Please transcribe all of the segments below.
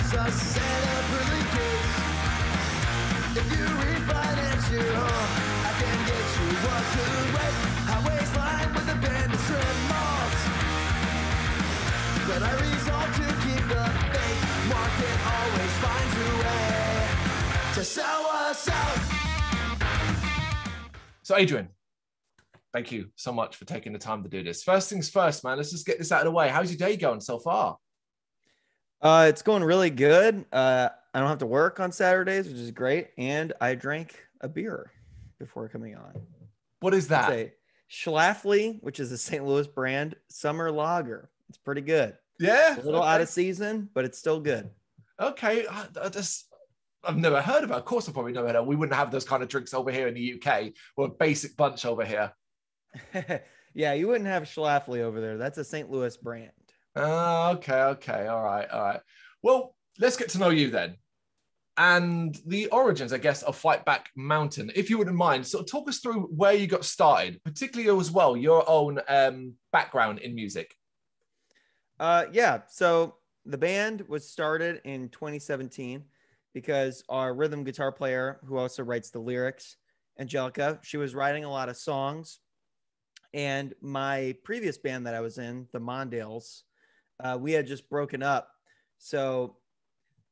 So Santa pearly gates. If you refinance your home, I can get you what could wait. Highways lined with abandoned strip malls. But I resolve to keep the faith. Market always finds a way to sell us out. So Adrian, thank you so much for taking the time to do this. First things first, man, let's just get this out of the way. How's your day going so far? It's going really good. I don't have to work on Saturdays, which is great. And I drank a beer before coming on. What is that? It's a Schlafly, which is a St. Louis brand summer lager. It's pretty good. Yeah. It's a little out of season, but it's still good. Okay. I've never heard of it. Of course, I've probably never heard of it. We wouldn't have those kind of drinks over here in the UK. We're a basic bunch over here. Yeah, you wouldn't have Schlafly over there. That's a St. Louis brand. Okay. All right. Well, let's get to know you then. And the origins, I guess, of Fight Back Mountain. If you wouldn't mind, sort of talk us through where you got started, particularly as well, your own background in music. Yeah, so the band was started in 2017 because our rhythm guitar player, who also writes the lyrics, Angelica, she was writing a lot of songs. And my previous band that I was in, the Mondales, we had just broken up. So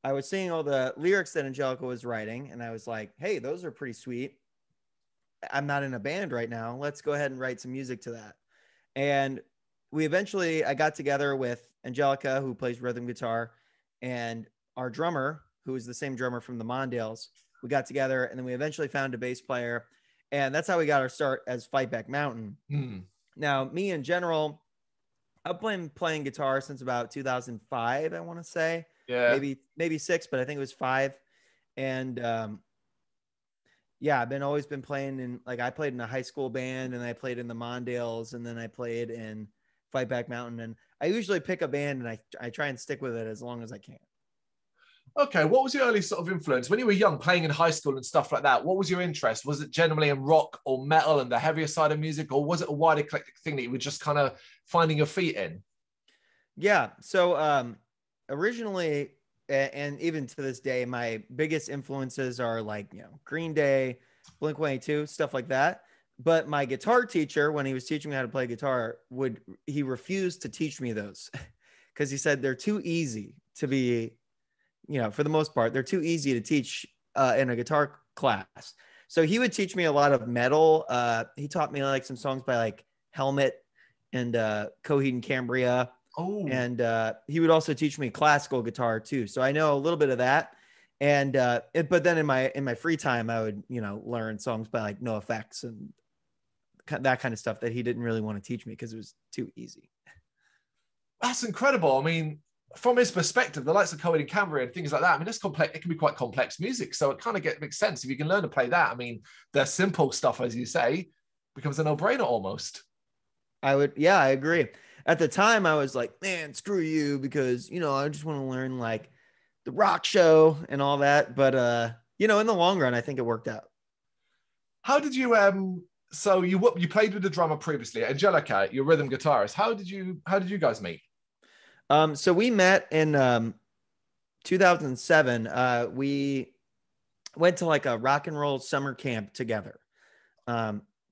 I was seeing all the lyrics that Angelica was writing, and I was like, hey, those are pretty sweet. I'm not in a band right now. Let's go ahead and write some music to that. And I got together with Angelica, who plays rhythm guitar, and our drummer, who is the same drummer from the Mondales. We got together, and then we eventually found a bass player. And that's how we got our start as Fight Back Mountain. Now, me in general, I've been playing guitar since about 2005, I want to say. Yeah. Maybe 6, but I think it was 5. And yeah, I've always been playing in, like, I played in a high school band, and I played in the Mondales, and then I played in Fight Back Mountain. And I usually pick a band, and I try and stick with it as long as I can. Okay, what was your early sort of influence when you were young, playing in high school and stuff like that? What was your interest? Was it generally in rock or metal and the heavier side of music, or was it a wide eclectic thing that you were just kind of finding your feet in? Yeah, so originally, and even to this day, my biggest influences are like, Green Day, Blink-182, stuff like that. But my guitar teacher, when he was teaching me how to play guitar, he refused to teach me those because he said they're too easy to be, for the most part, they're too easy to teach in a guitar class. So he would teach me a lot of metal. He taught me like some songs by like Helmet and Coheed and Cambria. Oh. And he would also teach me classical guitar too. So I know a little bit of that. And but then in my free time, I would learn songs by like NoFX and that kind of stuff that he didn't really want to teach me because it was too easy. That's incredible. I mean, from his perspective, the likes of Coheed and Cambria and things like that, I mean, that's complex. It can be quite complex music. So it kind of makes sense. If you can learn to play that, I mean, the simple stuff, as you say, becomes a no-brainer almost. I agree. At the time, I was like, man, screw you, because, I just want to learn like the rock show and all that. But, in the long run, I think it worked out. How did you, so you played with the drummer previously, Angelica, your rhythm guitarist. How did you guys meet? So we met in 2007. We went to like a rock and roll summer camp together,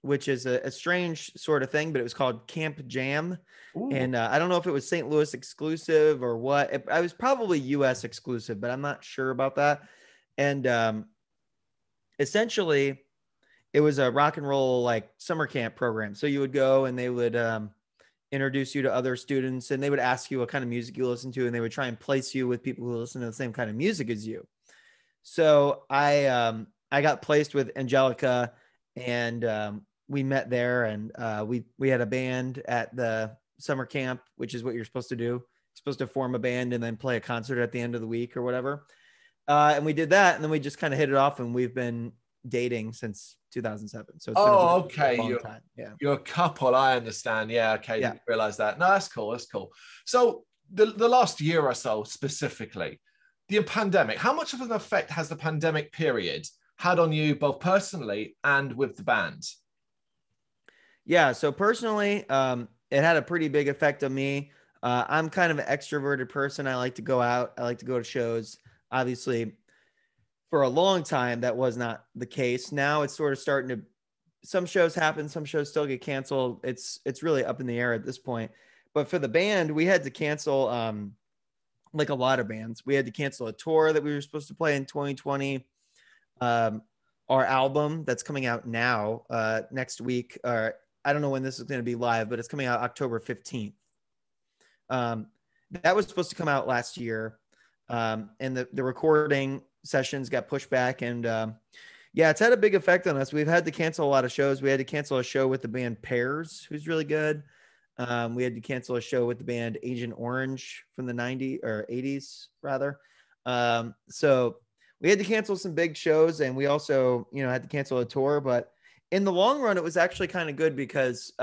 which is a strange sort of thing, but it was called Camp Jam. Ooh. And I don't know if it was St. Louis exclusive or what. I was probably US exclusive, but I'm not sure about that. And essentially, it was a rock and roll like summer camp program. So you would go and they would introduce you to other students, and they would ask you what kind of music you listen to, and they would try and place you with people who listen to the same kind of music as you. So I got placed with Angelica, and we met there, and we had a band at the summer camp, which is what you're supposed to do. You're supposed to form a band and then play a concert at the end of the week or whatever. And we did that, and then we just kind of hit it off, and we've been dating since 2007. So it's been okay, a long time. Yeah, you're a couple. I understand. Yeah, okay. Yeah. Didn't realize that. No, that's cool. That's cool. So the last year or so specifically, the pandemic. How much of an effect has the pandemic period had on you, both personally and with the band? Yeah. So personally, it had a pretty big effect on me. I'm kind of an extroverted person. I like to go out. I like to go to shows. Obviously, for a long time, that was not the case. Now it's sort of starting to, some shows happen, some shows still get canceled. It's really up in the air at this point. But for the band, we had to cancel, like a lot of bands. We had to cancel a tour that we were supposed to play in 2020. Our album that's coming out now, next week, or I don't know when this is going to be live, but it's coming out October 15th. That was supposed to come out last year. And the recording sessions got pushed back, and yeah, it's had a big effect on us. We've had to cancel a lot of shows. We had to cancel a show with the band Pears, who's really good. We had to cancel a show with the band Agent Orange from the 90s or 80s rather. So we had to cancel some big shows, and we also, had to cancel a tour, but in the long run, it was actually kind of good because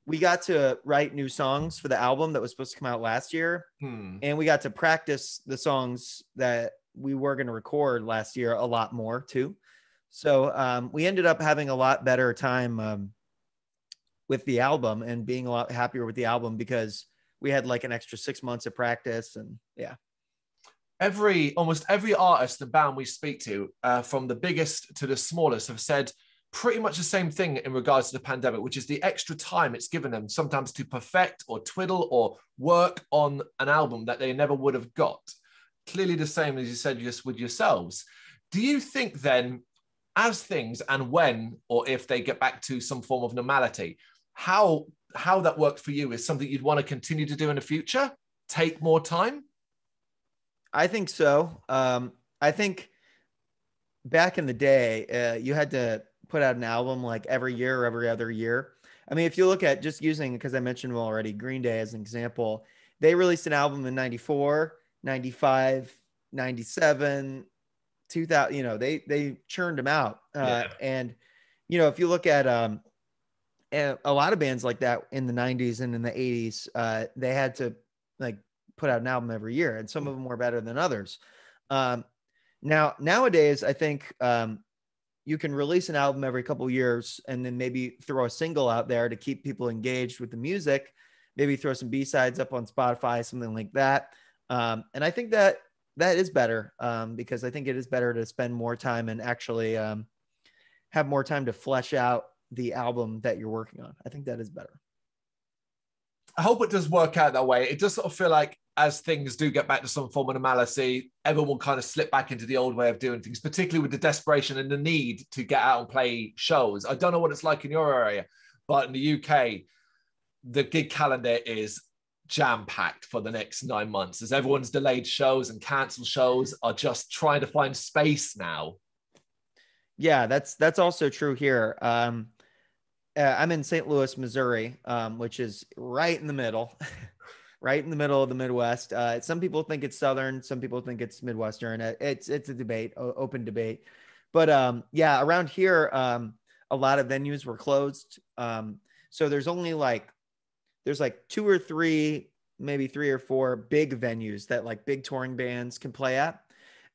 we got to write new songs for the album that was supposed to come out last year. And we got to practice the songs that we were going to record last year a lot more too. So we ended up having a lot better time with the album and being a lot happier with the album because we had like an extra 6 months of practice. And yeah. Almost every artist and band we speak to, from the biggest to the smallest, have said pretty much the same thing in regards to the pandemic, which is the extra time it's given them sometimes to perfect or twiddle or work on an album that they never would have got. Clearly the same as you said just with yourselves. Do you think then, as things and when or if they get back to some form of normality, how that worked for you is something you'd want to continue to do in the future? Take more time? I think so. I think back in the day, you had to put out an album like every year or every other year. I mean, if you look at just using, because I mentioned them already, Green Day as an example, they released an album in 94, 95, 97, 2000, they churned them out. And, if you look at a lot of bands like that in the 90s and in the 80s, they had to like put out an album every year, and some of them were better than others. Nowadays, I think you can release an album every couple of years and then maybe throw a single out there to keep people engaged with the music, maybe throw some B-sides up on Spotify, something like that. And I think that is better because I think it is better to spend more time and actually have more time to flesh out the album that you're working on. I think that is better. I hope it does work out that way. It does sort of feel like as things do get back to some form of normality, everyone will kind of slip back into the old way of doing things, particularly with the desperation and the need to get out and play shows. I don't know what it's like in your area, but in the UK, the gig calendar is jam-packed for the next 9 months as everyone's delayed shows and cancelled shows are just trying to find space now. Yeah, that's also true here. I'm in St. Louis, Missouri, which is right in the middle, right in the middle of the Midwest. Some people think it's Southern, some people think it's Midwestern. It's a debate, open debate. But yeah, around here, a lot of venues were closed. So there's only there's 2 or 3, maybe 3 or 4 big venues that like big touring bands can play at.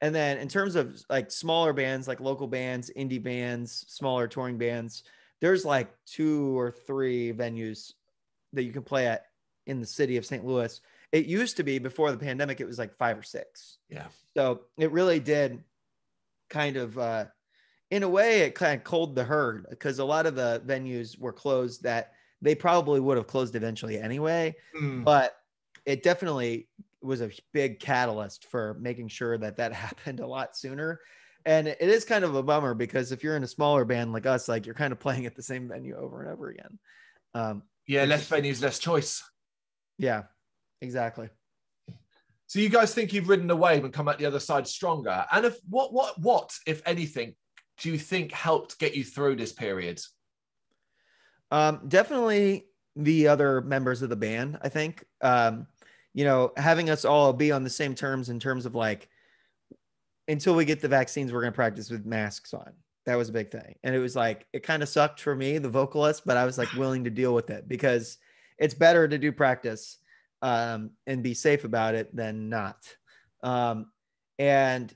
And then in terms of like smaller bands, like local bands, indie bands, smaller touring bands, there's like 2 or 3 venues that you can play at in the city of St. Louis. It used to be, before the pandemic, it was like 5 or 6. Yeah. So it really did kind of, in a way, it kind of culled the herd because a lot of the venues were closed that they probably would have closed eventually anyway. But it definitely was a big catalyst for making sure that happened a lot sooner. And it is kind of a bummer because if you're in a smaller band like us, like you're kind of playing at the same venue over and over again. Less venues, less choice. Yeah, exactly. So you guys think you've ridden the wave and come out the other side stronger? And if what, if anything, do you think helped get you through this period? Definitely the other members of the band, I think. Having us all be on the same terms in terms of like, until we get the vaccines, we're going to practice with masks on. That was a big thing. And it was like, it kind of sucked for me, the vocalist, but I was like willing to deal with it because it's better to do practice and be safe about it than not. And,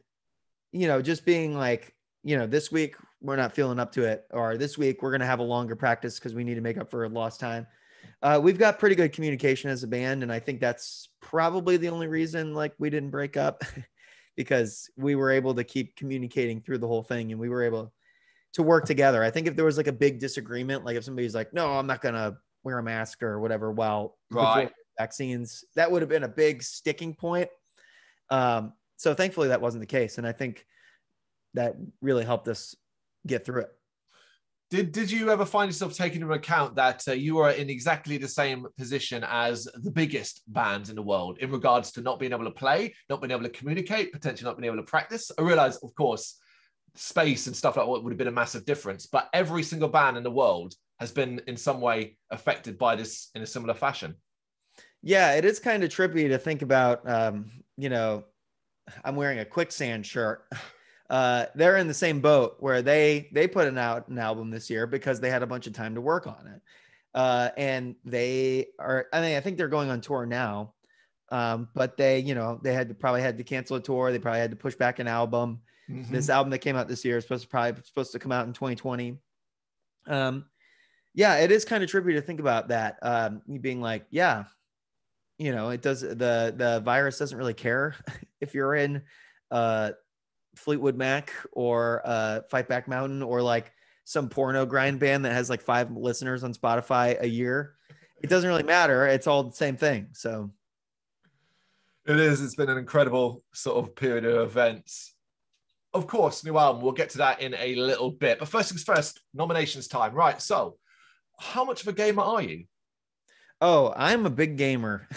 just being like, this week we're not feeling up to it, or this week we're going to have a longer practice because we need to make up for lost time. We've got pretty good communication as a band, and I think that's probably the only reason like we didn't break up because we were able to keep communicating through the whole thing, and we were able to work together. I think if there was like a big disagreement, like if somebody's like, no, I'm not gonna wear a mask or whatever while before vaccines, that would have been a big sticking point. So thankfully that wasn't the case, and I think that really helped us get through it. Did you ever find yourself taking into account that you are in exactly the same position as the biggest bands in the world in regards to not being able to play, not being able to communicate, potentially not being able to practice? I realize, of course, space and stuff like that would have been a massive difference, but every single band in the world has been in some way affected by this in a similar fashion. Yeah, it is kind of trippy to think about. You know, I'm wearing a Quicksand shirt. They're in the same boat where they put out an album this year because they had a bunch of time to work on it. And they are, I mean, I think they're going on tour now. But they, you know, probably had to cancel a tour. They probably had to push back an album. Mm-hmm. This album that came out this year is supposed to come out in 2020. Yeah, it is kind of trippy to think about that. You being like, yeah, you know, it does, the virus doesn't really care if you're in, Fleetwood Mac or Fight Back Mountain or like some porno grind band that has like 5 listeners on Spotify a year. It doesn't really matter. It's all the same thing. So it is. It's been an incredible sort of period of events. Of course, new album. We'll get to that in a little bit. But first things first, nominations time. Right. So how much of a gamer are you? Oh, I'm a big gamer.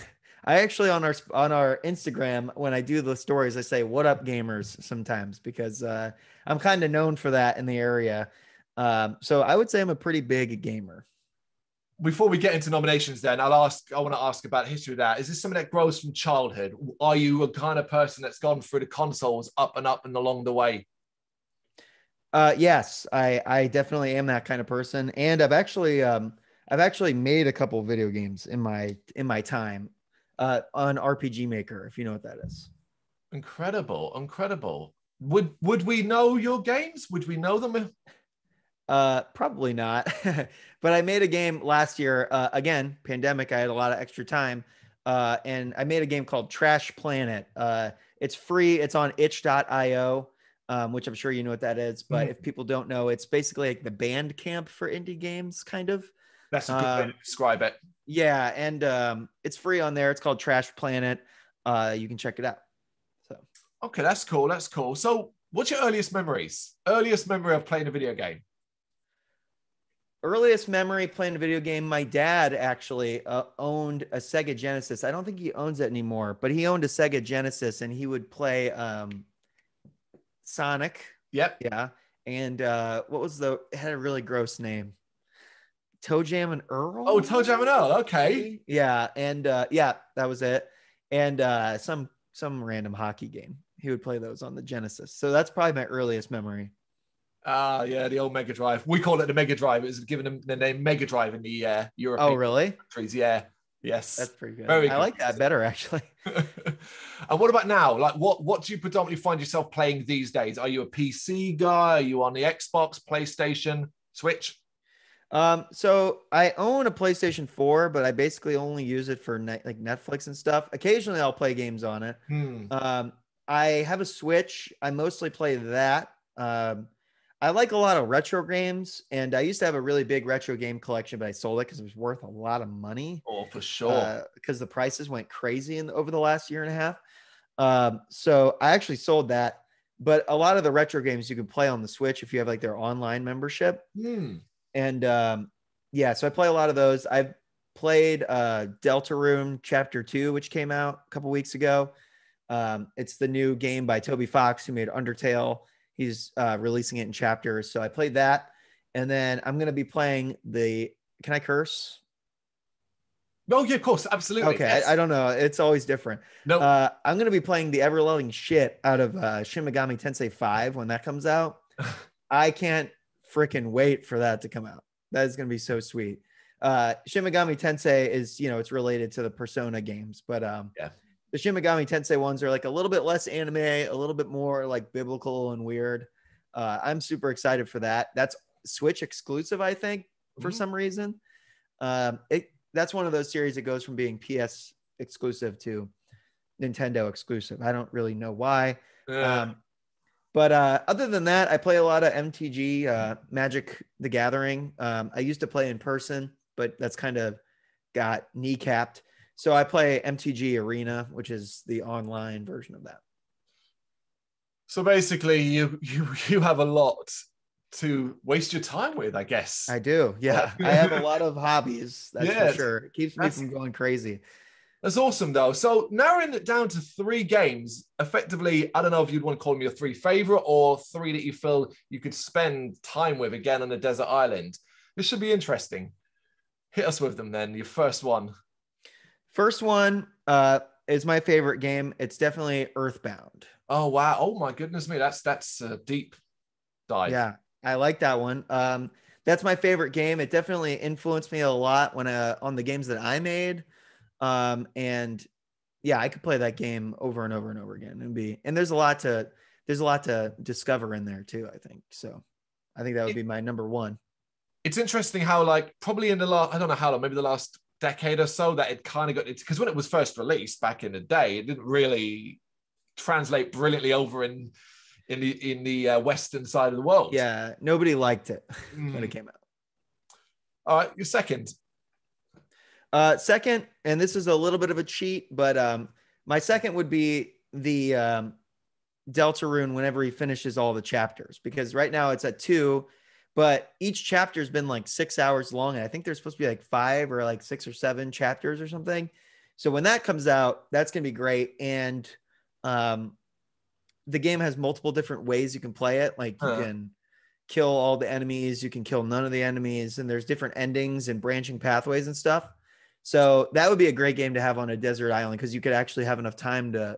I actually on our Instagram, when I do the stories, I say, "What up, gamers?" sometimes because I'm kind of known for that in the area. So I would say I'm a pretty big gamer. Before we get into nominations, then I want to ask about the history of that. Is this something that grows from childhood? Are you a kind of person that's gone through the consoles up and along the way? Yes, I definitely am that kind of person, and I've actually made a couple of video games in my time. On RPG Maker, if you know what that is. Incredible. Would we know your games? Would we know them? Probably not. But I made a game last year. Again, pandemic. I had a lot of extra time, and I made a game called Trash Planet. It's free. It's on itch.io, which I'm sure you know what that is. But if people don't know, it's basically like the Bandcamp for indie games, kind of. That's a good way to describe it. Yeah, and it's free on there. It's called Trash Planet. You can check it out. So okay, that's cool. So what's your earliest memory of playing a video game? Earliest memory playing a video game, my dad actually owned a Sega Genesis. I don't think he owns it anymore, but he owned a Sega Genesis, and he would play Sonic. Yep. Yeah. And it had a really gross name. Toe Jam and Earl. Oh, Toe Jam and Earl. Okay. Yeah, and yeah, that was it. And some random hockey game. He would play those on the Genesis. So that's probably my earliest memory. Yeah, the old Mega Drive. We call it the Mega Drive. It was given the name Mega Drive in the European. Oh, really? countries. Yeah. Yes. That's pretty good. Very I good. like that better, actually. And what about now? Like, what do you predominantly find yourself playing these days? Are you a PC guy? Are you on the Xbox, PlayStation, Switch? So I own a PlayStation 4, but I basically only use it for like Netflix and stuff. Occasionally I'll play games on it. I have a Switch. I mostly play that. I like a lot of retro games, and I used to have a really big retro game collection, but I sold it because it was worth a lot of money. Oh, for sure. Because the prices went crazy over the last year and a half. So I actually sold that, but a lot of the retro games you can play on the Switch if you have like their online membership. And yeah, so I play a lot of those. I've played Deltarune Chapter 2, which came out a couple weeks ago. It's the new game by Toby Fox, who made Undertale. He's releasing it in chapters. So I played that. And then I'm going to be playing can I curse? Oh, yeah, of course. Absolutely. Okay. Yes. I don't know. It's always different. No. I'm going to be playing the ever-loving shit out of Shin Megami Tensei 5 when that comes out. I can't freaking wait for that to come out. That is going to be so sweet. Shin Megami Tensei is, it's related to the Persona games, but yeah. The Shin Megami Tensei ones are like a little bit less anime, a little bit more like biblical and weird. I'm super excited for that. That's Switch exclusive, I think, for some reason. The that's one of those series that goes from being PS exclusive to Nintendo exclusive. I don't really know why. But other than that, I play a lot of MTG, Magic the Gathering. I used to play in person, but that's kind of got kneecapped. So I play MTG Arena, which is the online version of that. So basically, you have a lot to waste your time with, I guess. I do. Yeah. I have a lot of hobbies. That's for sure. It keeps me from going crazy. That's awesome, though. So narrowing it down to 3 games, effectively, I don't know if you'd want to call them your 3 favorite or 3 that you feel you could spend time with again on a desert island. This should be interesting. Hit us with them then. Your first one. First one is my favorite game. It's definitely Earthbound. Oh, wow. Oh, my goodness me. That's a deep dive. Yeah, I like that one. That's my favorite game. It definitely influenced me a lot when on the games that I made. And yeah, I could play that game over and over and over again and there's a lot to discover in there too, I think. So I think that would be my number 1. It's interesting how, like, probably in the last, I don't know how long, maybe the last decade or so, that it kind of got it, because when it was first released back in the day, it didn't really translate brilliantly over in the western side of the world. Yeah, nobody liked it when it came out. All right, your second. Second, and this is a little bit of a cheat, but my second would be the Deltarune whenever he finishes all the chapters, because right now it's at 2, but each chapter's been like 6 hours long, and I think there's supposed to be like 5 or like 6 or 7 chapters or something. So when that comes out, that's gonna be great. And the game has multiple different ways you can play it. Like you can kill all the enemies, you can kill none of the enemies, and there's different endings and branching pathways and stuff. So that would be a great game to have on a desert island, because you could actually have enough time to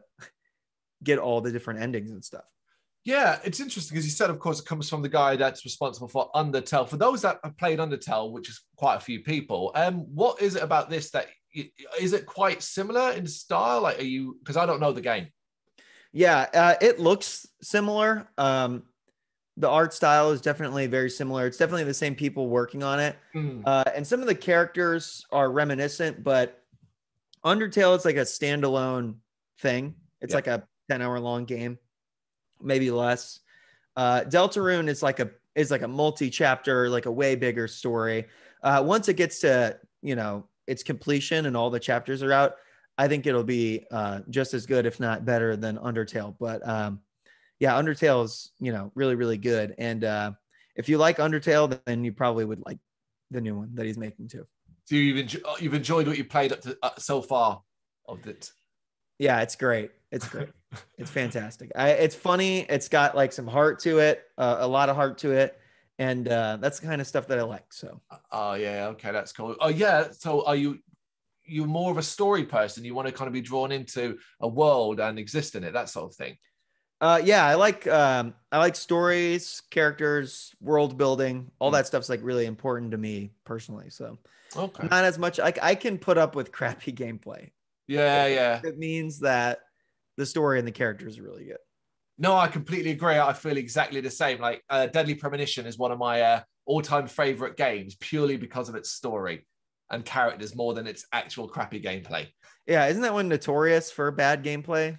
get all the different endings and stuff. Yeah, it's interesting because you said, of course, it comes from the guy that's responsible for Undertale. For those that have played Undertale, which is quite a few people, what is it about this that is it quite similar in style? Like, because I don't know the game. Yeah, it looks similar. The art style is definitely very similar. It's definitely the same people working on it. And some of the characters are reminiscent, but Undertale is like a standalone thing. It's like a 10-hour long game, maybe less. Deltarune is like a multi-chapter, like a way bigger story. Once it gets to, its completion and all the chapters are out, I think it'll be just as good, if not better than Undertale. But yeah, Undertale is, really, really good. And if you like Undertale, then you probably would like the new one that he's making too. So you've enjoyed what you played up to so far of it? Yeah, it's great. It's great. It's fantastic. It's funny. It's got like some heart to it, a lot of heart to it. And that's the kind of stuff that I like. So. Oh, yeah. Okay, that's cool. Oh, yeah. So are you're more of a story person? You want to kind of be drawn into a world and exist in it, that sort of thing? Yeah, I like stories, characters, world building. All that stuff's like really important to me personally. So not as much. I can put up with crappy gameplay. Yeah. It means that the story and the characters are really good. No, I completely agree. I feel exactly the same. Like Deadly Premonition is one of my all-time favorite games purely because of its story and characters more than its actual crappy gameplay. Yeah, isn't that one notorious for bad gameplay?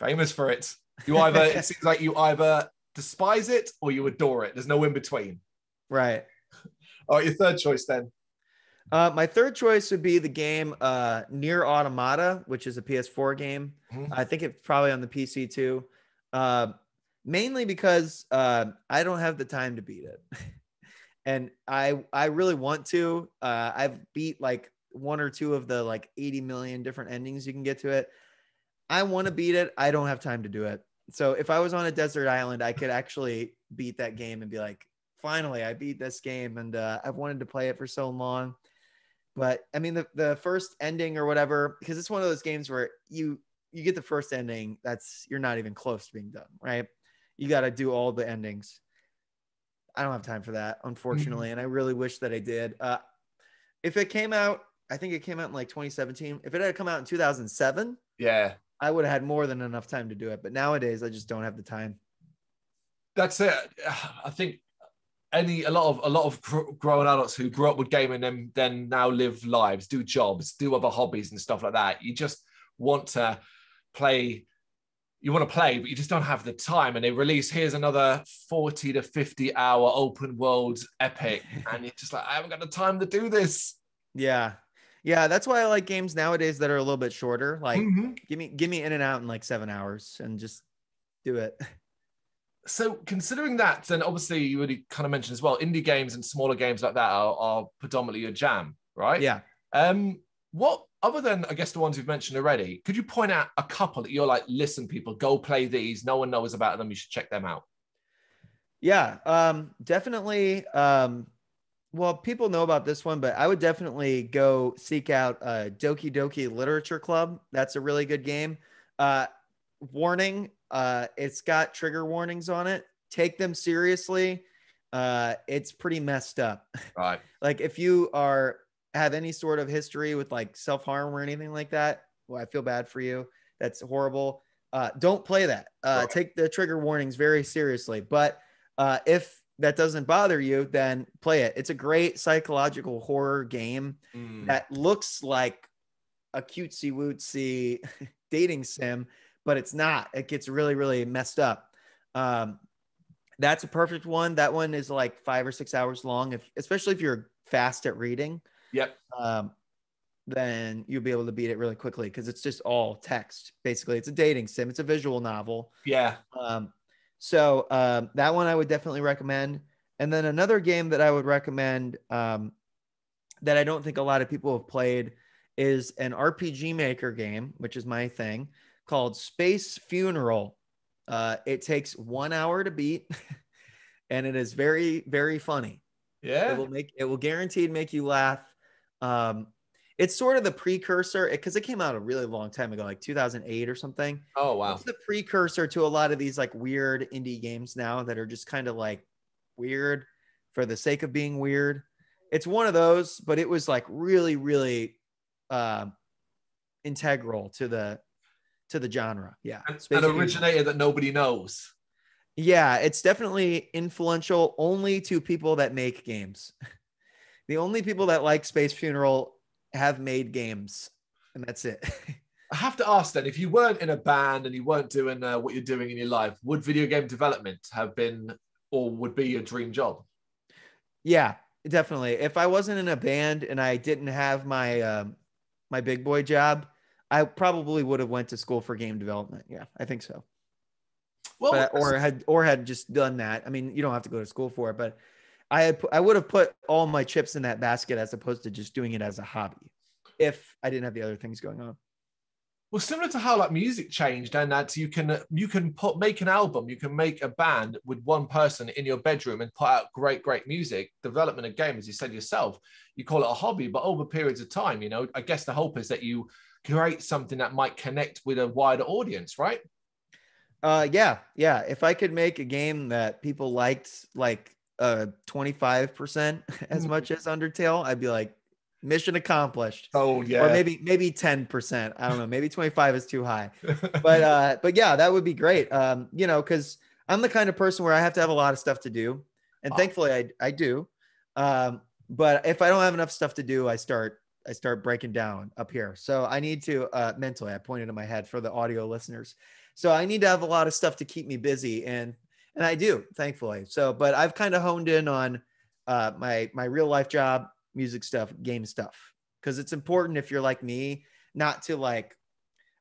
Famous for it. It seems like you either despise it or you adore it. There's no in between. Right. All right, your third choice then. My third choice would be the game Nier Automata, which is a PS4 game. I think it's probably on the PC too. Mainly because I don't have the time to beat it. And I really want to. I've beat like 1 or 2 of the like 80 million different endings you can get to it. I want to beat it. I don't have time to do it. So if I was on a desert island, I could actually beat that game and be like, finally, I beat this game. And I've wanted to play it for so long. But I mean, the first ending or whatever, because it's one of those games where you get the first ending, you're not even close to being done, right? You got to do all the endings. I don't have time for that, unfortunately. And I really wish that I did. If it came out, I think it came out in like 2017. If it had come out in 2007, yeah, I would have had more than enough time to do it. But nowadays, I just don't have the time. That's it. I think a lot of grown adults who grew up with gaming and then now live lives, do jobs, do other hobbies and stuff like that. You just want to play. You want to play, but you just don't have the time. And they release, here's another 40 to 50 hour open world epic. And you're just like, I haven't got the time to do this. Yeah. Yeah. That's why I like games nowadays that are a little bit shorter. Like give me in and out in like 7 hours and just do it. So considering that, then obviously you already kind of mentioned as well, indie games and smaller games like that are predominantly your jam, right? Yeah. What, other than, I guess, the ones you've mentioned already, could you point out a couple that you're like, listen, people, go play these. No one knows about them. You should check them out. Yeah, definitely. Well, people know about this one, but I would definitely go seek out Doki Doki Literature Club. That's a really good game. Warning, it's got trigger warnings on it. Take them seriously. It's pretty messed up. Right. Like if you have any sort of history with like self-harm or anything like that, well, I feel bad for you. That's horrible. Don't play that. Right. Take the trigger warnings very seriously. But if that doesn't bother you, then play it. It's a great psychological horror game that looks like a cutesy wootsy dating sim, but it's not. It gets really, really messed up. That's a perfect one. That one is like 5 or 6 hours long, especially if you're fast at reading. Yep. Then you'll be able to beat it really quickly because it's just all text. Basically, it's a dating sim. It's a visual novel. Yeah. So that one I would definitely recommend. And then another game that I would recommend that I don't think a lot of people have played is an RPG Maker game, which is my thing, called Space Funeral. It takes 1 hour to beat, and it is very, very funny. Yeah. It will guaranteed make you laugh. It's sort of the precursor because it came out a really long time ago, like 2008 or something. Oh, wow. It's the precursor to a lot of these like weird indie games now that are just kind of like weird for the sake of being weird. It's one of those, but it was like really, really integral to the genre. Yeah. An originator that nobody knows. Yeah, it's definitely influential only to people that make games. The only people that like Space Funeral have made games, and that's it. I have to ask then, if you weren't in a band and you weren't doing what you're doing in your life, would video game development have been or would be your dream job? Yeah, definitely. If I wasn't in a band and I didn't have my my big boy job, I probably would have went to school for game development. Yeah, I think so. Well, or had just done that. I mean, you don't have to go to school for it, but I would have put all my chips in that basket as opposed to just doing it as a hobby if I didn't have the other things going on. Well, similar to how like music changed, and that you can make an album, you can make a band with one person in your bedroom and put out great music. Development of game, as you said yourself, you call it a hobby, but over periods of time, you know, I guess the hope is that you create something that might connect with a wider audience, right? Yeah. If I could make a game that people liked, like 25% as much as Undertale, I'd be like, mission accomplished. Oh yeah. Or maybe 10%. I don't know. Maybe 25 is too high. But yeah, that would be great. You know, because I'm the kind of person where I have to have a lot of stuff to do, and thankfully I do. But if I don't have enough stuff to do, I start breaking down up here. So I need to mentally, I pointed to my head for the audio listeners. So I need to have a lot of stuff to keep me busy, and I do, thankfully. So, but I've kind of honed in on my real life job, music stuff, game stuff, because it's important if you're like me, not to like,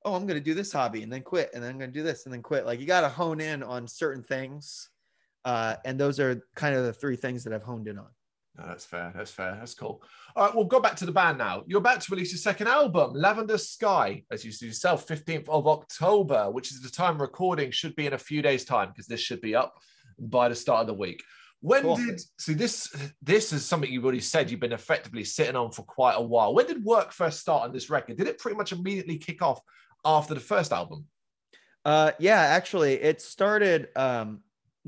oh, I'm going to do this hobby and then quit, and then I'm going to do this and then quit. Like you got to hone in on certain things. And those are kind of the 3 things that I've honed in on. No, that's fair. That's cool. All right, we'll go back to the band now. You're about to release your second album, Lavender Sky, as you see yourself, 15th of October, which is the time recording, should be in a few days' time, because this should be up by the start of the week. This is something you've already said you've been effectively sitting on for quite a while. When did work first start on this record? Did it pretty much immediately kick off after the first album? Yeah, actually, it started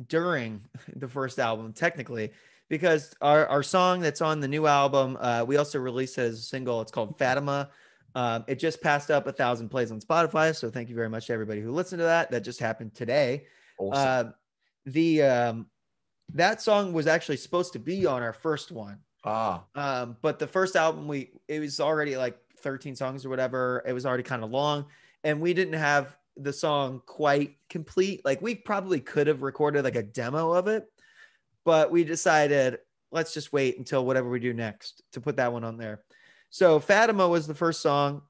during the first album, technically, because our song that's on the new album, we also released it as a single. It's called Fatima. It just passed up 1,000 plays on Spotify. So thank you very much to everybody who listened to that. That just happened today. Awesome. That song was actually supposed to be on our first one. But the first album, it was already like 13 songs or whatever. It was already kind of long, and we didn't have the song quite complete. Like, we probably could have recorded like a demo of it, but we decided, let's just wait until whatever we do next to put that one on there. So Fatima was the first song.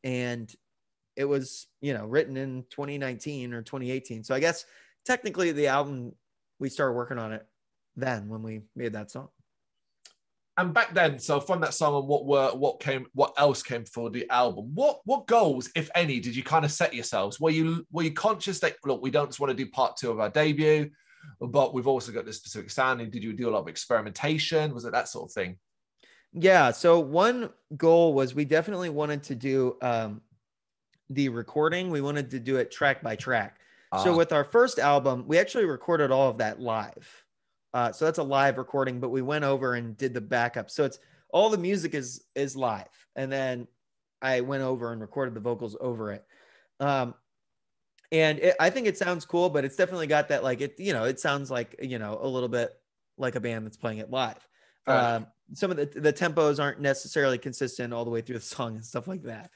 And it was, written in 2019 or 2018. So I guess technically the album, we started working on it then when we made that song. And back then, so from that song, and what else came for the album? What goals, if any, did you kind of set yourselves? Were you conscious that, look, we don't just want to do part 2 of our debut, but we've also got this specific sound? And did you do a lot of experimentation? Was it that sort of thing? Yeah. So one goal was, we definitely wanted to do the recording. We wanted to do it track by track. So with our first album, we actually recorded all of that live. So that's a live recording, but we went over and did the backup. So it's all the music is live. And then I went over and recorded the vocals over it. And I think it sounds cool, but it's definitely got that, like, it sounds like, a little bit like a band that's playing it live. Some of the tempos aren't necessarily consistent all the way through the song and stuff like that.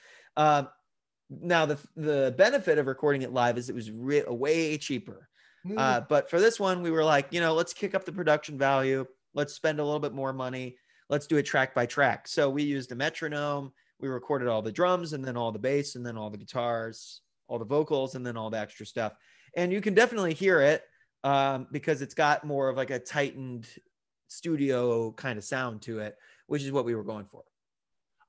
Now the benefit of recording it live is it was way cheaper. But for this one, we were like, let's kick up the production value. Let's spend a little bit more money. Let's do it track by track. So we used a metronome. We recorded all the drums, and then all the bass, and then all the guitars, all the vocals, and then all the extra stuff. And you can definitely hear it because it's got more of like a tightened studio kind of sound to it, which is what we were going for.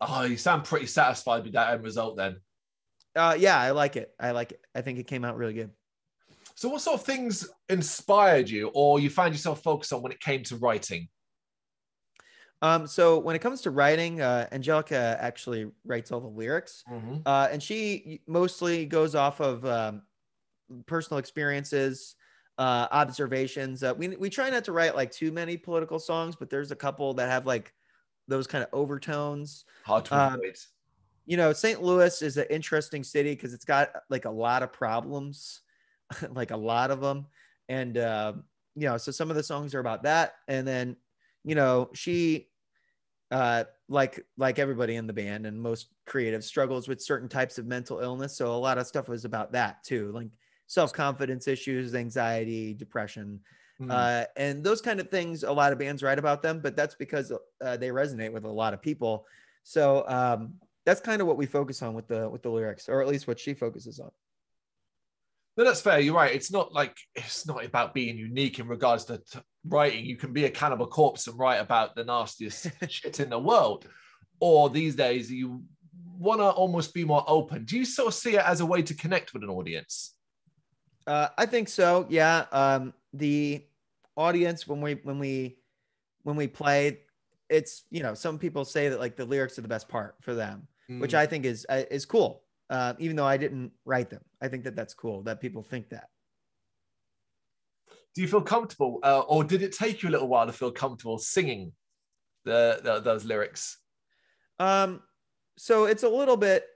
Oh, you sound pretty satisfied with that end result then. Yeah, I like it. I think it came out really good. So what sort of things inspired you, or you found yourself focused on when it came to writing? So when it comes to writing, Angelica actually writes all the lyrics. And she mostly goes off of personal experiences, observations. We try not to write like too many political songs, but there's a couple that have like those kind of overtones. Hard to avoid. St. Louis is an interesting city because it's got like a lot of problems, like a lot of them. And, so some of the songs are about that. And then, she, like everybody in the band and most creatives, struggles with certain types of mental illness. So a lot of stuff was about that too, like self-confidence issues, anxiety, depression, and those kind of things. A lot of bands write about them, but that's because they resonate with a lot of people. So that's kind of what we focus on with the lyrics, or at least what she focuses on. No, that's fair. You're right. It's not about being unique in regards to writing. You can be a Cannibal Corpse and write about the nastiest shit in the world. Or these days, you want to almost be more open. Do you sort of see it as a way to connect with an audience? I think so. Yeah. The audience, when we play, it's, some people say that like the lyrics are the best part for them, which I think is cool. Even though I didn't write them, I think that that's cool that people think that. Do you feel comfortable, or did it take you a little while to feel comfortable singing those lyrics? So it's a little bit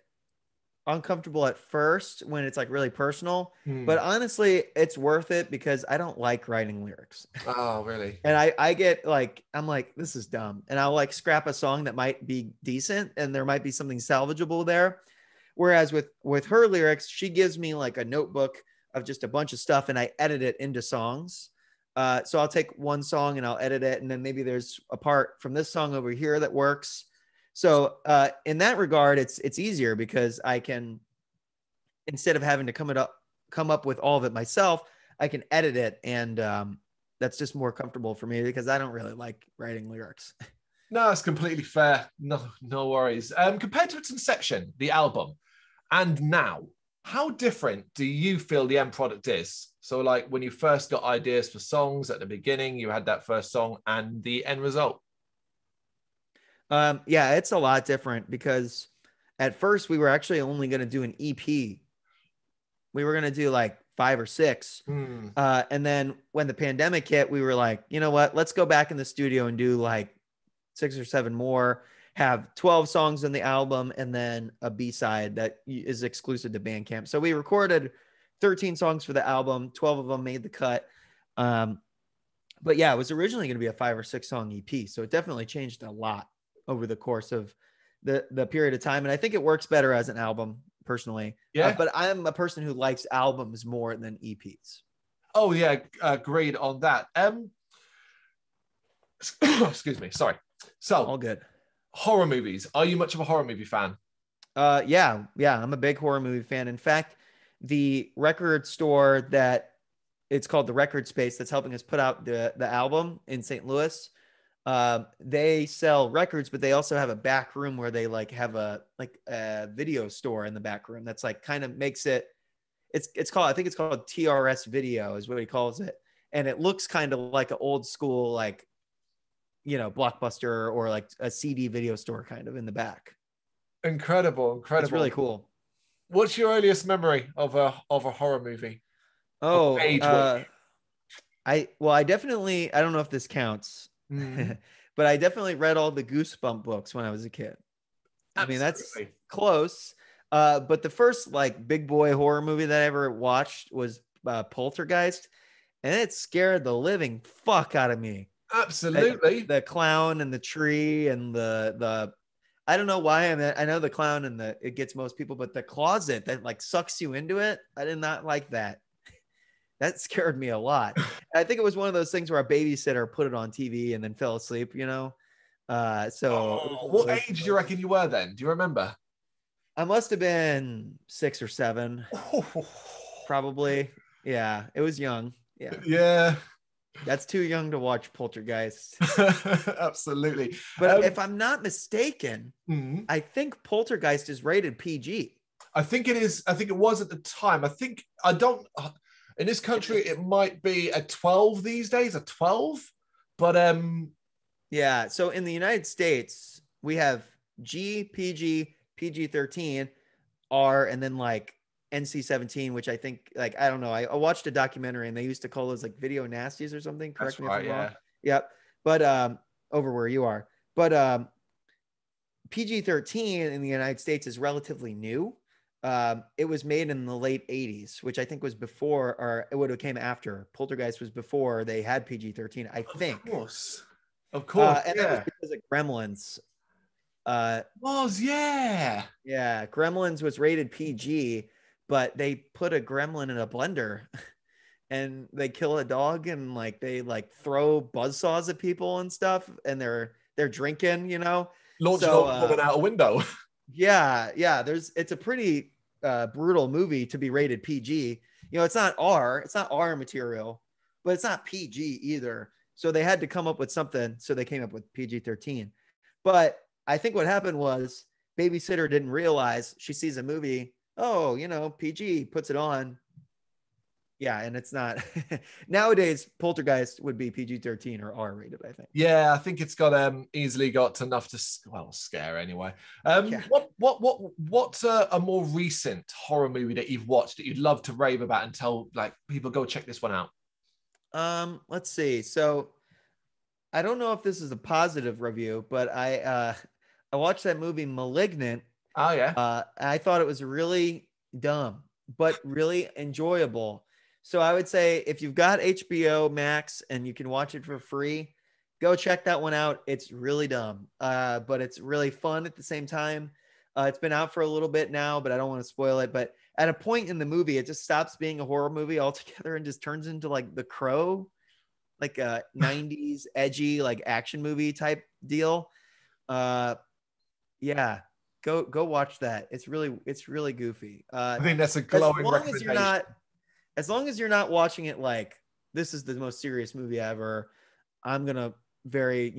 uncomfortable at first when it's like really personal, but honestly, it's worth it because I don't like writing lyrics. Oh, really? And I get like, I'm like, this is dumb. And I'll like scrap a song that might be decent and there might be something salvageable there. Whereas with her lyrics, she gives me like a notebook of just a bunch of stuff and I edit it into songs. So I'll take one song and I'll edit it. And then maybe there's a part from this song over here that works. So in that regard, it's easier because I can, instead of having to come up with all of it myself, I can edit it. And that's just more comfortable for me because I don't really like writing lyrics. No, it's completely fair. No worries. Compared to its inception, the album, and now, how different do you feel the end product is? So like when you first got ideas for songs at the beginning, you had that first song and the end result. Yeah, it's a lot different because at first we were actually only going to do an EP. We were going to do like 5 or 6. And then when the pandemic hit, we were like, you know what, let's go back in the studio and do like 6 or 7 more, have 12 songs on the album, and then a B-side that is exclusive to Bandcamp. So we recorded 13 songs for the album. 12 of them made the cut. But But yeah, it was originally going to be a 5 or 6 song EP. So it definitely changed a lot over the course of the period of time. And I think it works better as an album personally. Yeah. But I'm a person who likes albums more than EPs. Oh yeah, agreed on that. Excuse me, sorry. So All good. horror movies. Are you much of a horror movie fan? Yeah, I'm a big horror movie fan. In fact, the record store that it's called the Record Space that's helping us put out the album in St. Louis. They sell records, but they also have a back room where they like have a video store in the back room. That's like kind of makes it. It's called, I think it's called TRS Video is what he calls it, and it looks kind of like an old school like, you know, Blockbuster or like a CD video store kind of in the back. Incredible. It's really cool. What's your earliest memory of a horror movie? Oh, Age, I definitely, I don't know if this counts, but I definitely read all the Goosebump books when I was a kid. Absolutely. I mean, that's close. But the first like big boy horror movie that I ever watched was Poltergeist, and it scared the living fuck out of me. Absolutely. The clown and the tree and the I don't know why. I know the clown and it gets most people, but the closet that like sucks you into it, I did not like that. That scared me a lot. I think it was one of those things where a babysitter put it on TV and then fell asleep, you know? What age do you reckon you were then? Do you remember? I must have been 6 or 7, probably. Yeah, it was young. Yeah. Yeah. That's too young to watch Poltergeist. Absolutely. But if I'm not mistaken, I think Poltergeist is rated PG. I think it is. I think it was at the time. In this country, it might be a 12 these days, a 12. But yeah. So in the United States, we have G, PG, PG-13, R, and then like NC-17, which I think, like, I don't know. I watched a documentary and they used to call those like video nasties or something. Correct me if I'm wrong. Yep. But over where you are. But PG-13 in the United States is relatively new. It was made in the late 80s, which I think was before, or it would have came after. Poltergeist was before they had PG-13, I think. Of course. And that was because of Gremlins. Yeah. Gremlins was rated PG, but they put a gremlin in a blender and they kill a dog and like they like throw buzzsaws at people and stuff, and they're drinking, you know. Launch an old woman out a window. Yeah. It's a pretty brutal movie to be rated PG. You know, it's not R material, but it's not PG either. So they had to come up with something. So they came up with PG-13. But I think what happened was babysitter didn't realize, she sees a movie, oh, you know, PG, puts it on. Yeah, and it's not. Nowadays, Poltergeist would be PG-13 or R rated, I think. Yeah, I think it's got easily got enough to scare anyway. What's a more recent horror movie that you've watched that you'd love to rave about and tell like people go check this one out? Let's see. So I don't know if this is a positive review, but I watched that movie Malignant. Oh yeah. I thought it was really dumb, but really enjoyable. So I would say if you've got HBO Max and you can watch it for free, go check that one out. It's really dumb, but it's really fun at the same time. It's been out for a little bit now, but I don't want to spoil it. But at a point in the movie, it just stops being a horror movie altogether and just turns into like The Crow, like a 90s edgy like action movie type deal. Yeah. Go watch that. It's really goofy. I think that's a glowing recommendation. As long as you're not watching it like this is the most serious movie ever, I'm gonna very,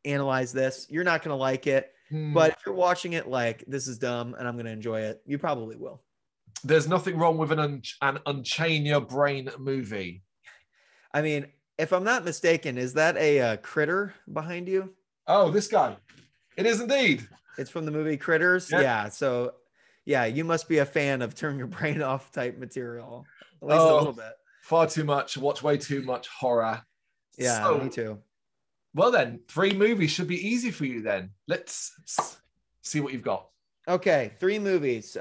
analyze this. You're not gonna like it. But if you're watching it like this is dumb and I'm gonna enjoy it, you probably will. There's nothing wrong with an Unchain Your Brain movie. I mean, if I'm not mistaken, is that a critter behind you? Oh, this guy. It is indeed. It's from the movie Critters. Yeah. So, yeah, you must be a fan of turn your brain off type material. At least a little bit. Far too much. Watch way too much horror. Yeah, me too. Well then, 3 movies should be easy for you then. Let's see what you've got. Okay, 3 movies.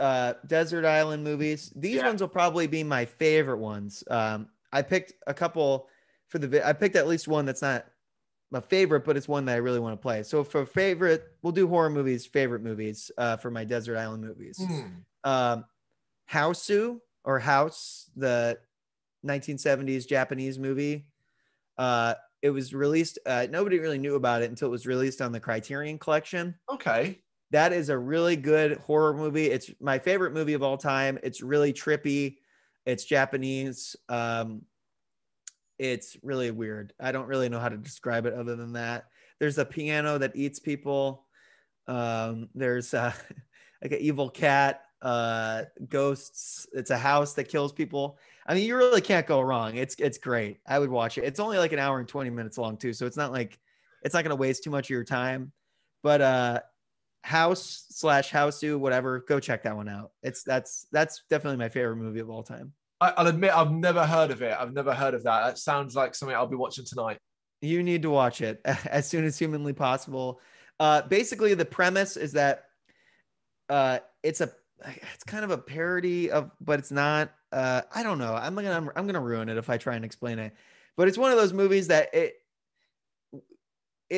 Desert Island movies. These ones will probably be my favorite ones. I picked a couple I picked at least one that's not my favorite, but it's one that I really want to play. So for favorite, we'll do horror movies, favorite movies for my Desert Island movies. Houseu or House, the 1970s Japanese movie. It was released. Nobody really knew about it until it was released on the Criterion Collection. Okay. That is a really good horror movie. It's my favorite movie of all time. It's really trippy. It's Japanese. It's really weird. I don't really know how to describe it other than that. There's a piano that eats people. There's like an evil cat, ghosts. It's a house that kills people. I mean, you really can't go wrong. It's great. I would watch it. It's only like an hour and 20 minutes long too. So it's not going to waste too much of your time, but, House/Houseu, whatever, go check that one out. That's definitely my favorite movie of all time. I'll admit I've never heard of it. I've never heard of that. That sounds like something I'll be watching tonight. You need to watch it as soon as humanly possible. Basically, the premise is that it's kind of a parody of, but it's not. I don't know. I'm gonna ruin it if I try and explain it. But it's one of those movies that it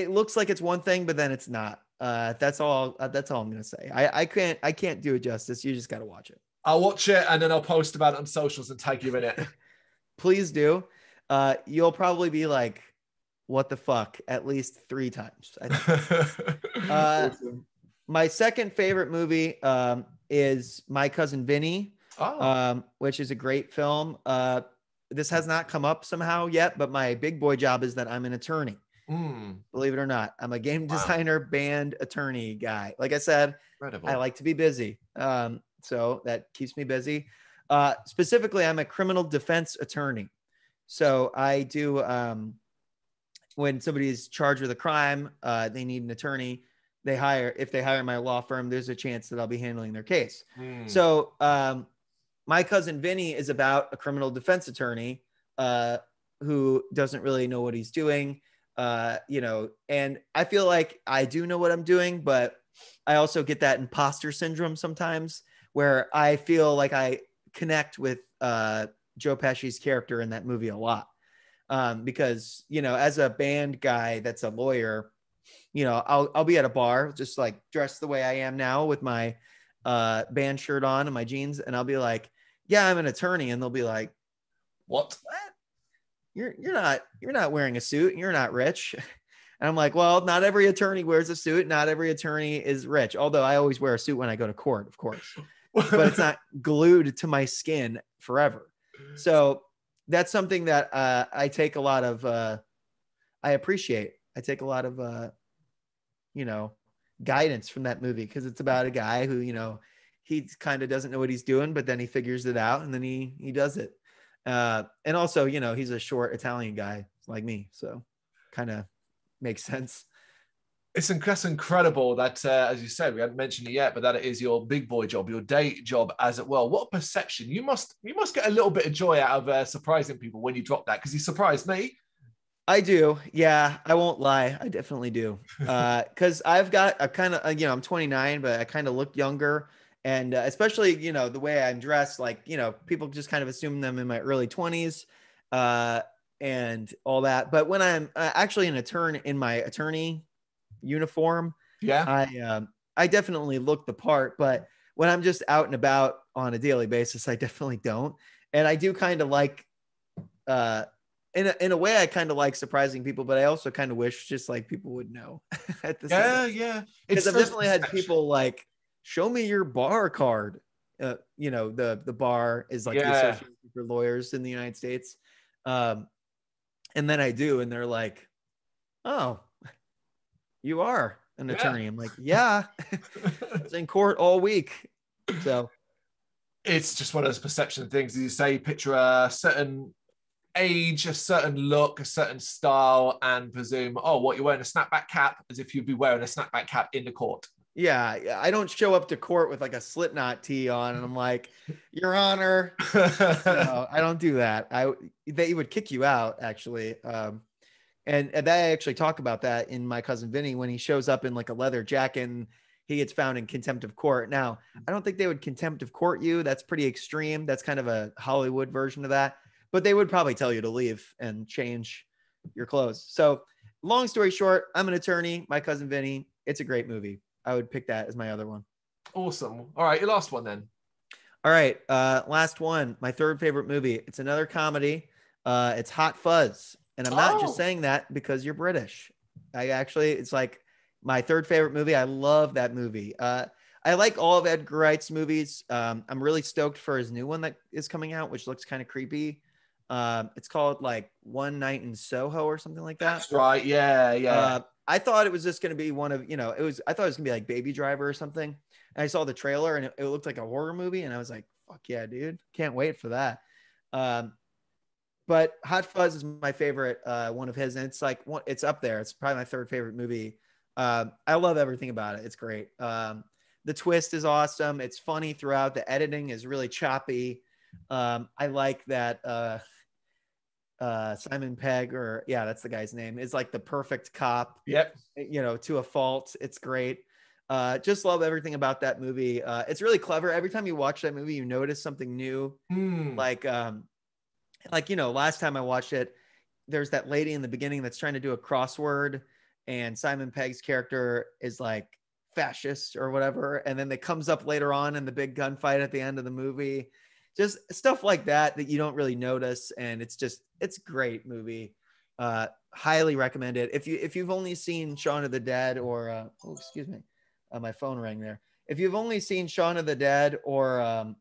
looks like it's one thing, but then it's not. That's all I'm gonna say. I can't do it justice. You just got to watch it. I'll watch it and then I'll post about it on socials and tag you in it. Please do. You'll probably be like, what the fuck, at least 3 times. I think. Awesome. My second favorite movie is My Cousin Vinny, which is a great film. This has not come up somehow yet, but my big boy job is that I'm an attorney. Believe it or not, I'm a game designer, band attorney guy. Like I said, incredible. I like to be busy. So that keeps me busy. Specifically, I'm a criminal defense attorney. So I do, when somebody's charged with a crime, they need an attorney. If they hire my law firm, there's a chance that I'll be handling their case. So My Cousin Vinny is about a criminal defense attorney who doesn't really know what he's doing. And I feel like I do know what I'm doing, but I also get that imposter syndrome sometimes where I feel like I connect with Joe Pesci's character in that movie a lot. Because, as a band guy that's a lawyer, I'll be at a bar just like dressed the way I am now with my band shirt on and my jeans, and I'll be like, yeah, I'm an attorney, and they'll be like, what? You're not wearing a suit, and you're not rich. And I'm like, well, not every attorney wears a suit, not every attorney is rich, although I always wear a suit when I go to court, of course, but it's not glued to my skin forever. So that's something that I take a lot of I appreciate. I take a lot of guidance from that movie, because it's about a guy who, he kind of doesn't know what he's doing, but then he figures it out and then he does it. And also, he's a short Italian guy like me, so kind of makes sense. It's incredible that, as you said, we haven't mentioned it yet, but that it is your big boy job, your day job, as it were. What a perception! You must get a little bit of joy out of surprising people when you drop that, because you surprised me. I do. Yeah, I won't lie. I definitely do. Because I've got a kind of, I'm 29, but I kind of look younger. And especially, the way I'm dressed, like, people just kind of assume them in my early 20s and all that. But when I'm actually in my attorney uniform, yeah, I definitely look the part. But when I'm just out and about on a daily basis, I definitely don't. And I do kind of like, in a way, I kind of like surprising people, but I also kind of wish just like people would know at the same. Yeah. Because I've definitely had people like, show me your bar card. The bar is like the association for lawyers in the United States. And then I do, and they're like, oh, you are an attorney. I'm like, yeah, I was in court all week. So it's just one of those perception things. As you say, picture a certain age, a certain look, a certain style, and presume, oh, what, you're wearing a snapback cap, as if you'd be wearing a snapback cap in the court. Yeah, I don't show up to court with like a Slipknot tee on, and I'm like, Your Honor. No, I don't do that. They would kick you out, actually. And they actually talk about that in My Cousin Vinny when he shows up in like a leather jacket and he gets found in contempt of court. Now, I don't think they would contempt of court you. That's pretty extreme. That's kind of a Hollywood version of that. but they would probably tell you to leave and change your clothes. So long story short, I'm an attorney. My cousin Vinny. It's a great movie. I would pick that as my other one. Awesome. All right, your last one then. All right, last one. My third favorite movie. It's another comedy. It's Hot Fuzz, and I'm not just saying that because you're British. It's like my third favorite movie. I love that movie. I like all of Edgar Wright's movies. I'm really stoked for his new one that is coming out, which looks kind of creepy. It's called like One Night in Soho or something like that. That's right. Yeah. I thought it was just going to be one of, I thought it was gonna be like Baby Driver or something. And I saw the trailer and it looked like a horror movie. And I was like, fuck yeah, dude. Can't wait for that. But Hot Fuzz is my favorite one of his. And it's like, it's up there. It's probably my third favorite movie. I love everything about it. It's great. The twist is awesome. It's funny throughout. The editing is really choppy. I like that Simon Pegg, that's the guy's name, is like the perfect cop. Yep. To a fault. It's great. Just love everything about that movie. It's really clever. Every time you watch that movie, you notice something new. Like last time I watched it, there's that lady in the beginning that's trying to do a crossword, and Simon Pegg's character is like fascist or whatever. And then it comes up later on in the big gunfight at the end of the movie. Just stuff like that you don't really notice. And it's a great movie. Highly recommend it. If you've only seen Shaun of the Dead or, excuse me, my phone rang there. If you've only seen Shaun of the Dead or,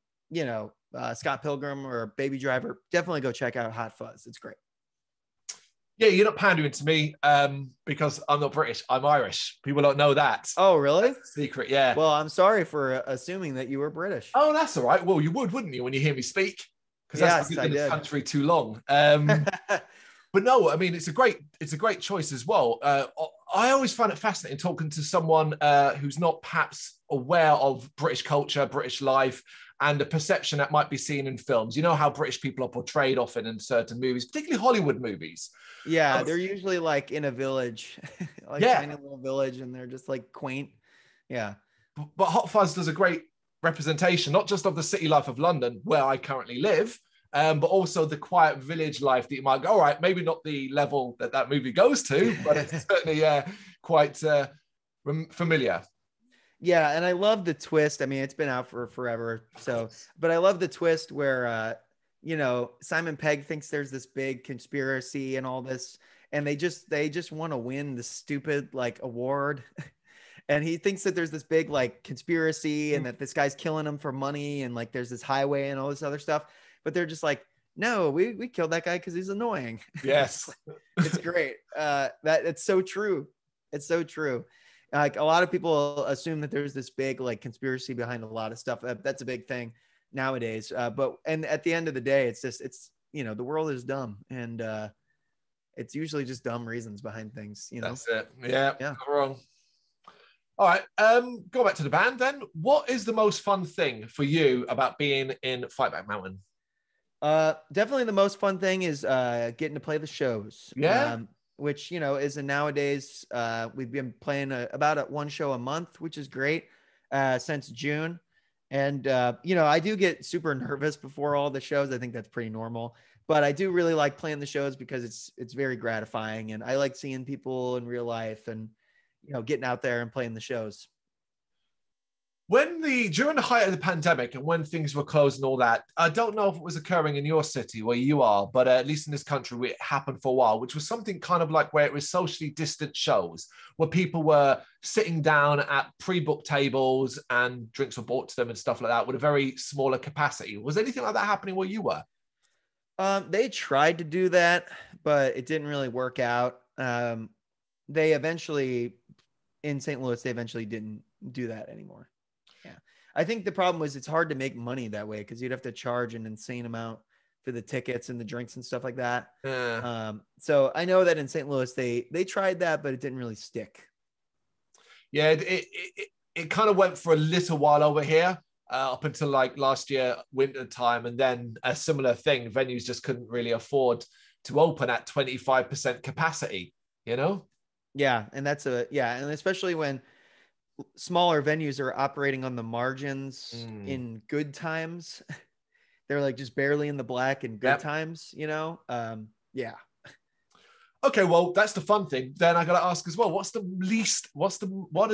Scott Pilgrim or Baby Driver, definitely go check out Hot Fuzz. It's great. Yeah, you're not pandering to me because I'm not British. I'm Irish. People don't know that. Oh, really? Secret, yeah. Well, I'm sorry for assuming that you were British. Oh, that's all right. Well, you would, wouldn't you, when you hear me speak? Because that's been in this country too long. But no, I mean, it's a great choice as well. I always find it fascinating talking to someone who's not perhaps aware of British culture, British life, and the perception that might be seen in films. You know how British people are portrayed often in certain movies, particularly Hollywood movies. Yeah, they're usually like in a village, tiny little village, and they're just like quaint. Yeah. But Hot Fuzz does a great representation, not just of the city life of London, where I currently live, but also the quiet village life that you might go, all right, maybe not the level that movie goes to, but it's certainly quite familiar. Yeah, and I love the twist. I mean, it's been out for forever. But I love the twist where, Simon Pegg thinks there's this big conspiracy and all this, and they just want to win the stupid like award. And he thinks that there's this big like conspiracy and that this guy's killing him for money and like there's this highway and all this other stuff. But they're just like, no, we killed that guy because he's annoying. Yes. It's great. It's so true. It's so true. Like a lot of people assume that there's this big like conspiracy behind a lot of stuff. That's a big thing nowadays. And at the end of the day, it's the world is dumb, and it's usually just dumb reasons behind things. That's it. Yeah. Not wrong. All right. Go back to the band then. What is the most fun thing for you about being in Fightback Mountain? Definitely the most fun thing is getting to play the shows. Yeah. Which, is nowadays, we've been playing about one show a month, which is great, since June. And, I do get super nervous before all the shows. I think that's pretty normal, but I do really like playing the shows because it's very gratifying. And I like seeing people in real life and, getting out there and playing the shows. During the height of the pandemic and when things were closed and all that, I don't know if it was occurring in your city where you are, but at least in this country, it happened for a while, which was something kind of like where it was socially distant shows, where people were sitting down at pre-booked tables and drinks were brought to them and stuff like that with a very smaller capacity. Was anything like that happening where you were? They tried to do that, but it didn't really work out. They eventually, in St. Louis, didn't do that anymore. I think the problem was it's hard to make money that way because you'd have to charge an insane amount for the tickets and the drinks and stuff like that. So I know that in St. Louis, they tried that, but it didn't really stick. Yeah, it kind of went for a little while over here up until like last year, winter time. And then a similar thing, venues just couldn't really afford to open at 25% capacity, Yeah. And and especially when smaller venues are operating on the margins in good times, They're like just barely in the black and good times, you know? Yeah. Okay, well, that's the fun thing. Then I got to ask as well, what is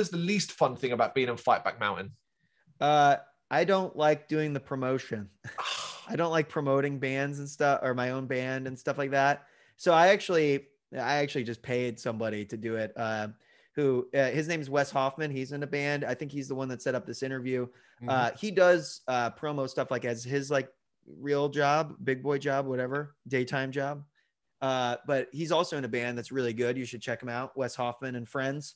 the least fun thing about being on Fightback Mountain? I don't like doing the promotion. I don't like promoting bands and stuff, or my own band and stuff like that. So I actually just paid somebody to do it. His name is Wes Hoffman. He's in a band. I think he's the one that set up this interview. He does promo stuff like as his like real job, big boy job, whatever, daytime job. But he's also in a band that's really good. You should check him out, Wes Hoffman and Friends.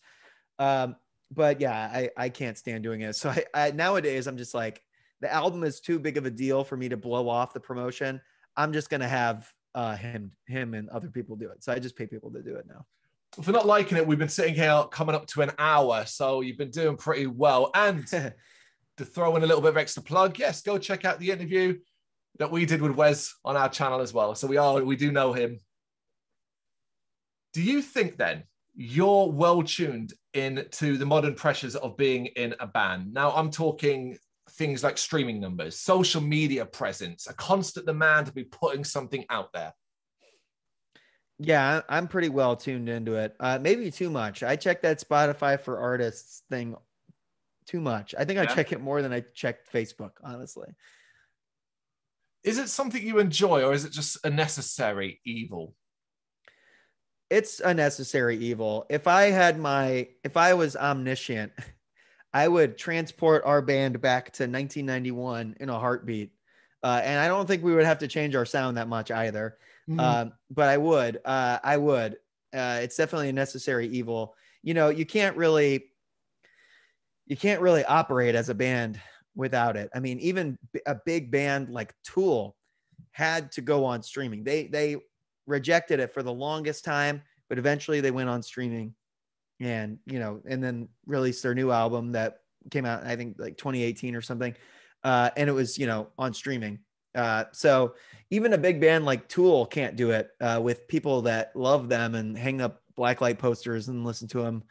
But yeah, I can't stand doing it. So I nowadays I'm just like, the album is too big of a deal for me to blow off the promotion. I'm just gonna have him and other people do it. So I just pay people to do it now. If you're not liking it, we've been sitting here coming up to an hour, so you've been doing pretty well. And to throw in a little bit of extra plug, yes, go check out the interview that we did with Wes on our channel as well. So we do know him. Do you think then you're well tuned into the modern pressures of being in a band? Now I'm talking things like streaming numbers, social media presence, a constant demand to be putting something out there. Yeah, I'm pretty well tuned into it. Maybe too much. I check that Spotify for artists thing too much. I think I check it more than I check Facebook, honestly. Is it something you enjoy, or is it just a necessary evil? It's a necessary evil. If I was omniscient, I would transport our band back to 1991 in a heartbeat. And I don't think we would have to change our sound that much either. But I would. It's definitely a necessary evil. You know, you can't really operate as a band without it. I mean, even a big band like Tool had to go on streaming. They rejected it for the longest time, but eventually they went on streaming, and then released their new album that came out, I think, like 2018 or something. And it was, on streaming. So even a big band like Tool can't do it with people that love them and hang up blacklight posters and listen to them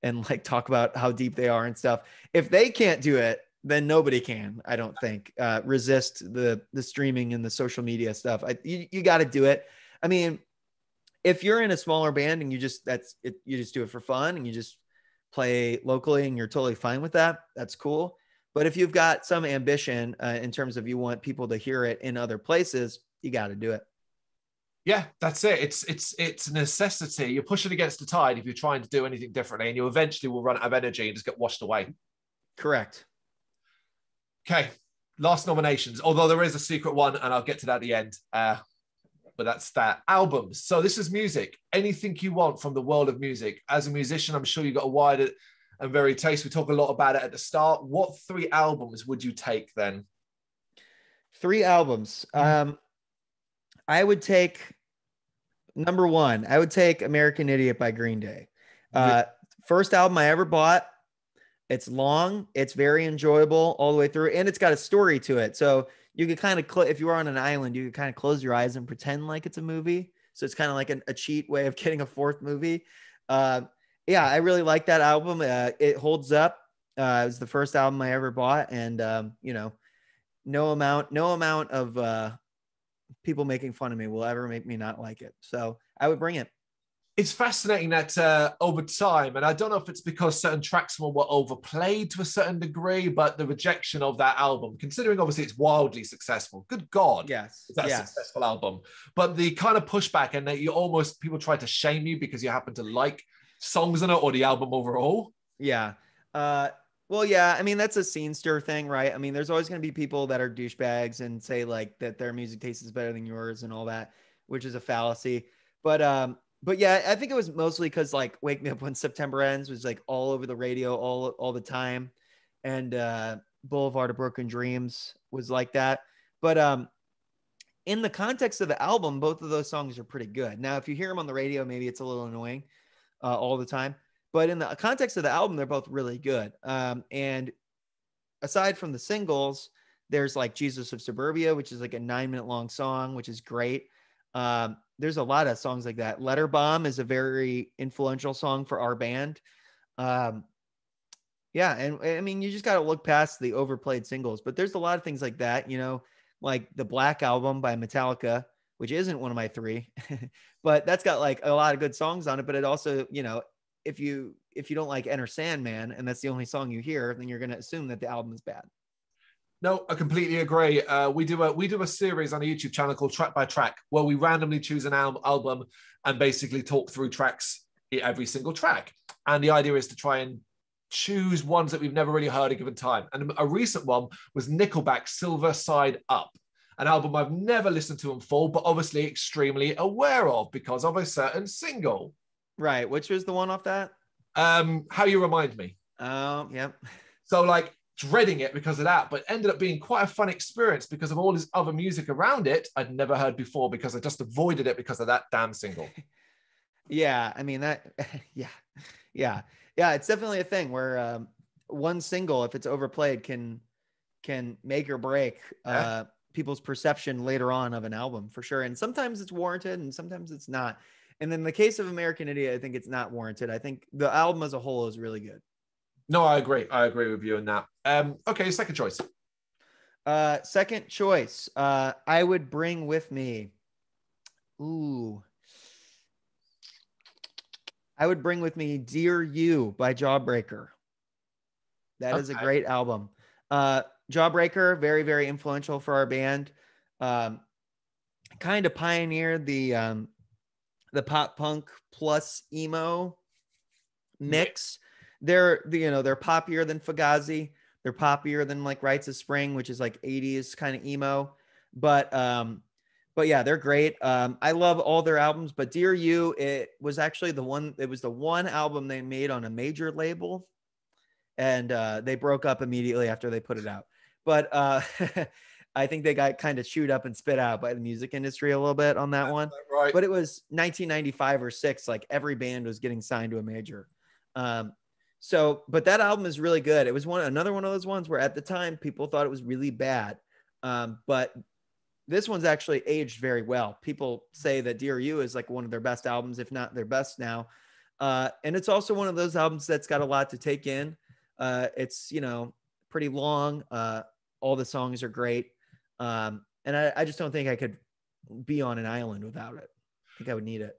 and like talk about how deep they are and stuff. If they can't do it, then nobody can, I don't think, resist the streaming and the social media stuff. You got to do it. I mean, if you're in a smaller band and you just do it for fun and you just play locally and you're totally fine with that, that's cool. But if you've got some ambition in terms of you want people to hear it in other places, you got to do it. Yeah, that's it. It's a necessity. You're pushing against the tide if you're trying to do anything differently, and you eventually will run out of energy and just get washed away. Correct. Okay, last nominations, although there is a secret one, and I'll get to that at the end. But that's that. Albums. So this is music. Anything you want from the world of music. As a musician, I'm sure you've got a wide and varied taste. We talk a lot about it at the start. What 3 albums would you take then? 3 albums. I would take number 1. I would take American Idiot by Green Day. First album I ever bought. It's long. It's very enjoyable all the way through. And it's got a story to it. So you could kind of, if you were on an island, you could kind of close your eyes and pretend like it's a movie. So it's kind of like a cheat way of getting a 4th movie. Yeah, I really like that album. It holds up. It was the first album I ever bought. And, no amount of people making fun of me will ever make me not like it. So I would bring it. It's fascinating that over time, and I don't know if it's because certain tracks were overplayed to a certain degree, but the rejection of that album, considering obviously it's wildly successful, good God, yes, that's a successful album. But the kind of pushback and that people try to shame you because you happen to like songs in it or the album overall. Yeah. Well, yeah, I mean, that's a scene stir thing, right? I mean, there's always going to be people that are douchebags and say like that their music taste is better than yours and all that, which is a fallacy. But yeah, I think it was mostly because like Wake Me Up When September Ends was like all over the radio all the time. And Boulevard of Broken Dreams was like that. But in the context of the album, both of those songs are pretty good. Now, if you hear them on the radio, maybe it's a little annoying all the time. But in the context of the album, they're both really good. And aside from the singles, there's like Jesus of Suburbia, which is like a 9-minute long song, which is great. There's a lot of songs like that. Letter Bomb is a very influential song for our band. Yeah. And I mean, you just got to look past the overplayed singles, but there's a lot of things like that, like the Black Album by Metallica, which isn't one of my three, but that's got like a lot of good songs on it. But it also, you know, if you don't like Enter Sandman and that's the only song you hear, then you're going to assume that the album is bad. No, I completely agree. We do a series on a YouTube channel called Track by Track, where we randomly choose an album and basically talk through tracks, every single track. And the idea is to try and choose ones that we've never really heard a given time. And a recent one was Nickelback's Silver Side Up, an album I've never listened to in full, but obviously extremely aware of because of a certain single. Right. Which was the one off that? How You Remind Me. Yep. So like, dreading it because of that, but ended up being quite a fun experience because of all his other music around it I'd never heard before because I just avoided it because of that damn single. Yeah, I mean that. Yeah. It's definitely a thing where one single, if it's overplayed, can make or break people's perception later on of an album for sure. And sometimes it's warranted, and sometimes it's not. And in the case of American Idiot, I think it's not warranted. I think the album as a whole is really good. No, I agree. I agree with you on that. Okay, second choice. Second choice. I would bring with me. I would bring with me Dear You by Jawbreaker. That is a great album. Jawbreaker, very, very influential for our band. Kind of pioneered the pop punk plus emo mix. They're poppier than Fugazi. They're poppier than like Rites of Spring, which is like 80s kind of emo. But yeah, they're great. I love all their albums, but Dear You, it was the one album they made on a major label, and they broke up immediately after they put it out. But I think they got kind of chewed up and spit out by the music industry a little bit on that one. Right. But it was 1995 or 6, like every band was getting signed to a major. But that album is really good. It was another one of those ones where at the time people thought it was really bad. But this one's actually aged very well. People say that Dear You is like one of their best albums, if not their best now. And it's also one of those albums that's got a lot to take in. It's, pretty long. All the songs are great. And I just don't think I could be on an island without it. I think I would need it.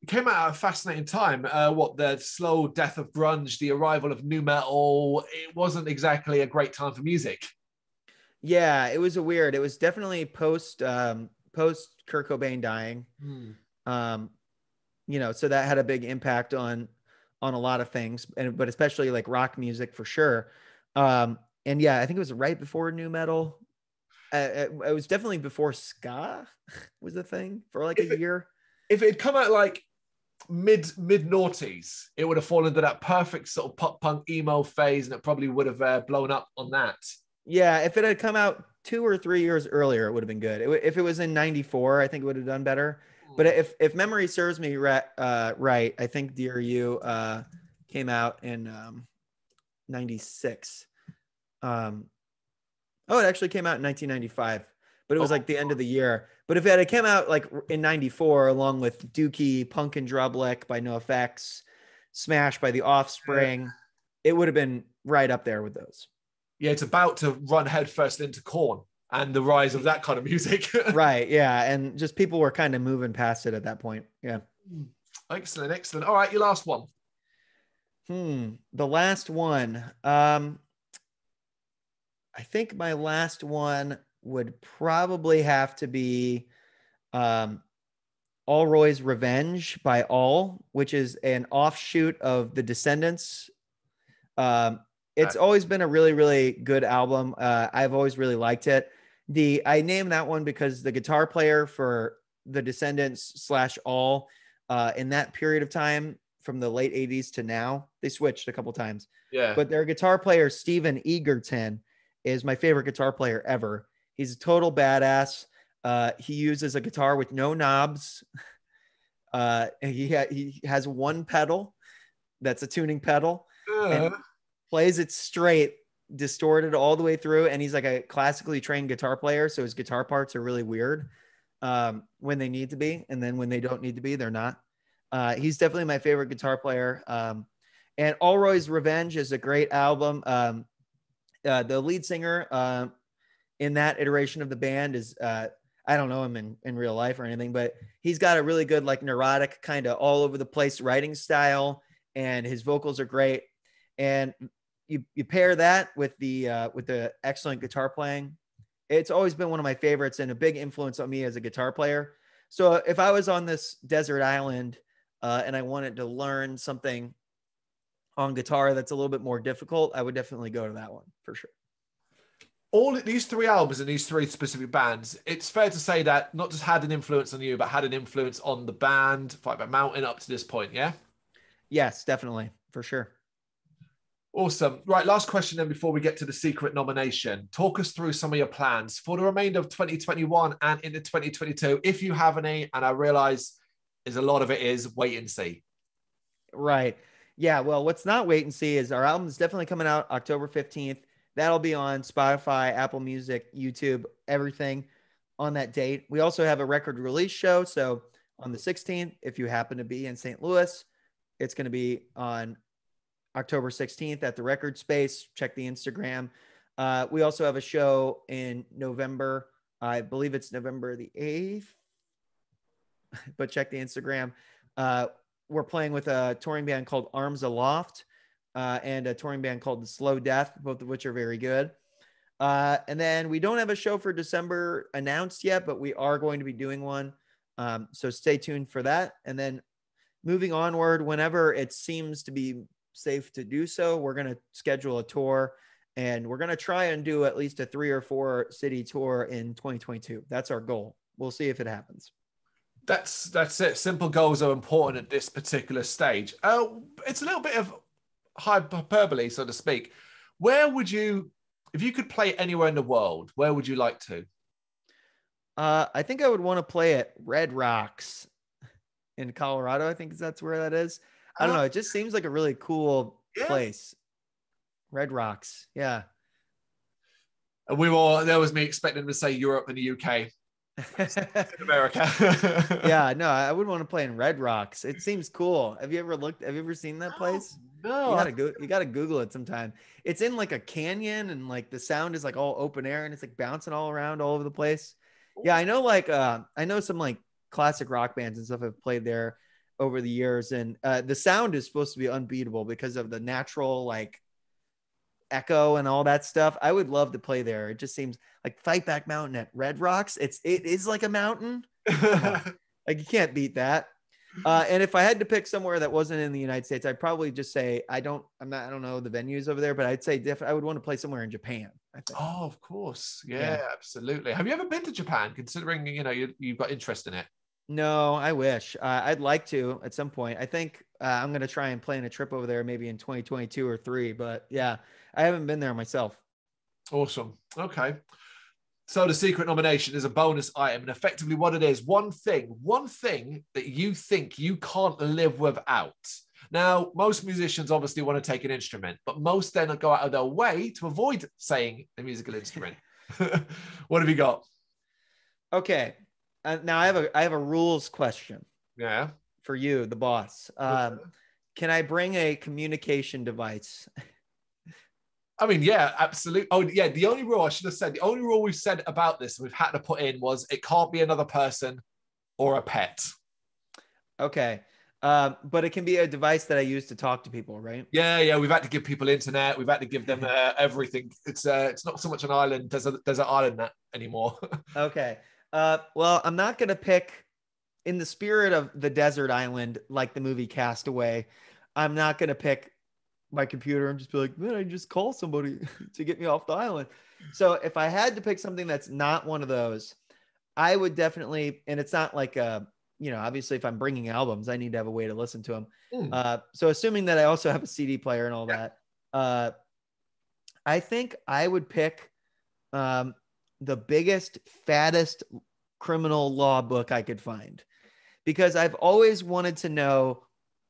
It came out at a fascinating time. The slow death of grunge, the arrival of nu metal. It wasn't exactly a great time for music. Yeah, it was it was definitely post Kurt Cobain dying. So that had a big impact on a lot of things, but especially like rock music for sure. And yeah, I think it was right before nu metal. It was definitely before ska was a thing for like a year. If it had come out like mid noughties, it would have fallen into that perfect sort of pop punk emo phase, and it probably would have blown up on that. Yeah, if it had come out 2 or 3 years earlier, it would have been good. If it was in 94, I think it would have done better. But if memory serves me right, I think Dear You came out in 96. It actually came out in 1995, but it was like the end of the year. But if it had come out like in 94, along with Dookie, Punk and Drublick by NoFX, Smash by The Offspring, it would have been right up there with those. Yeah, it's about to run headfirst into Korn and the rise of that kind of music. Right, yeah. And just people were kind of moving past it at that point. Yeah. Excellent. All right, your last one. The last one. I think my last one would probably have to be Allroy's Revenge by All, which is an offshoot of The Descendants. It's always been a really, really good album. I've always really liked it. I named that one because the guitar player for The Descendants / All in that period of time from the late 80s to now, they switched a couple times. Yeah. But their guitar player, Stephen Egerton, is my favorite guitar player ever. He's a total badass. He uses a guitar with no knobs. He has one pedal that's a tuning pedal and plays it straight, distorted all the way through. And he's like a classically trained guitar player, so his guitar parts are really weird when they need to be, and then when they don't need to be, they're not. He's definitely my favorite guitar player. And Allroy's Revenge is a great album. The lead singer in that iteration of the band is, I don't know him in real life or anything, but he's got a really good, like neurotic kind of all over the place writing style, and his vocals are great. And you pair that with the excellent guitar playing. It's always been one of my favorites and a big influence on me as a guitar player. So if I was on this desert island and I wanted to learn something on guitar that's a little bit more difficult, I would definitely go to that one for sure. All these 3 albums and these 3 specific bands, it's fair to say that not just had an influence on you, but had an influence on the band, Fight Back Mountain, up to this point, yeah? Yes, definitely, for sure. Awesome. Right, last question then before we get to the secret nomination. Talk us through some of your plans for the remainder of 2021 and into 2022, if you have any, and I realize is a lot of it is wait and see. Right. Yeah, well, what's not wait and see is our album is definitely coming out October 15th. That'll be on Spotify, Apple Music, YouTube, everything on that date. We also have a record release show. So on the 16th, if you happen to be in St. Louis, it's going to be on October 16th at the Record Space. Check the Instagram. We also have a show in November. I believe it's November the 8th, but check the Instagram. We're playing with a touring band called Arms Aloft. And a touring band called The Slow Death, both of which are very good. And then we don't have a show for December announced yet, but we are going to be doing one. So stay tuned for that. And then moving onward, whenever it seems to be safe to do so, we're going to schedule a tour, and we're going to try and do at least a 3 or 4 city tour in 2022. That's our goal. We'll see if it happens. That's it. Simple goals are important at this particular stage. It's a little bit of hyperbole, so to speak. Where would you, if you could play anywhere in the world, where would you like to? I think I would want to play at Red Rocks in Colorado. I think that's where that is. I don't know. It just seems like a really cool place. Red Rocks. Yeah. And there was me expecting them to say Europe and the UK. America. Yeah, no, I would want to play in Red Rocks. It seems cool. Have you ever seen that place? No. You gotta Google it sometime. It's in like a canyon, and like the sound is like all open air, and it's like bouncing all around all over the place. Yeah, I know I know some like classic rock bands and stuff have played there over the years, and the sound is supposed to be unbeatable because of the natural like echo and all that stuff. I would love to play there. It just seems like Fight Back Mountain at Red Rocks. It is like a mountain. Like you can't beat that. And if I had to pick somewhere that wasn't in the United States, I'd probably just say I don't know the venues over there, but I'd say I would want to play somewhere in Japan, I think. Oh, of course. Yeah, absolutely. Have you ever been to Japan, considering you've got interest in it? No, I wish. I'd like to at some point. I think I'm going to try and plan a trip over there maybe in 2022 or 3. But yeah, I haven't been there myself. Awesome. Okay. So the secret nomination is a bonus item. And effectively what it is, one thing that you think you can't live without. Now, most musicians obviously want to take an instrument, but most then go out of their way to avoid saying a musical instrument. What have you got? Okay. Now I have a rules question. Yeah. For you, the boss. Can I bring a communication device? I mean, yeah, absolutely. Oh, yeah. The only rule we've said about this, we've had to put in was it can't be another person or a pet. Okay. But it can be a device that I use to talk to people, right? Yeah. We've had to give people internet. We've had to give them everything. It's not so much an island. There's an island anymore. Okay. Well, I'm not going to pick, in the spirit of the desert island, like the movie Castaway, I'm not going to pick my computer and just be like, man, I just call somebody to get me off the island. So if I had to pick something that's not one of those, I would definitely, and it's not like obviously if I'm bringing albums, I need to have a way to listen to them. So assuming that I also have a CD player and all that, I think I would pick the biggest, fattest criminal law book I could find, because I've always wanted to know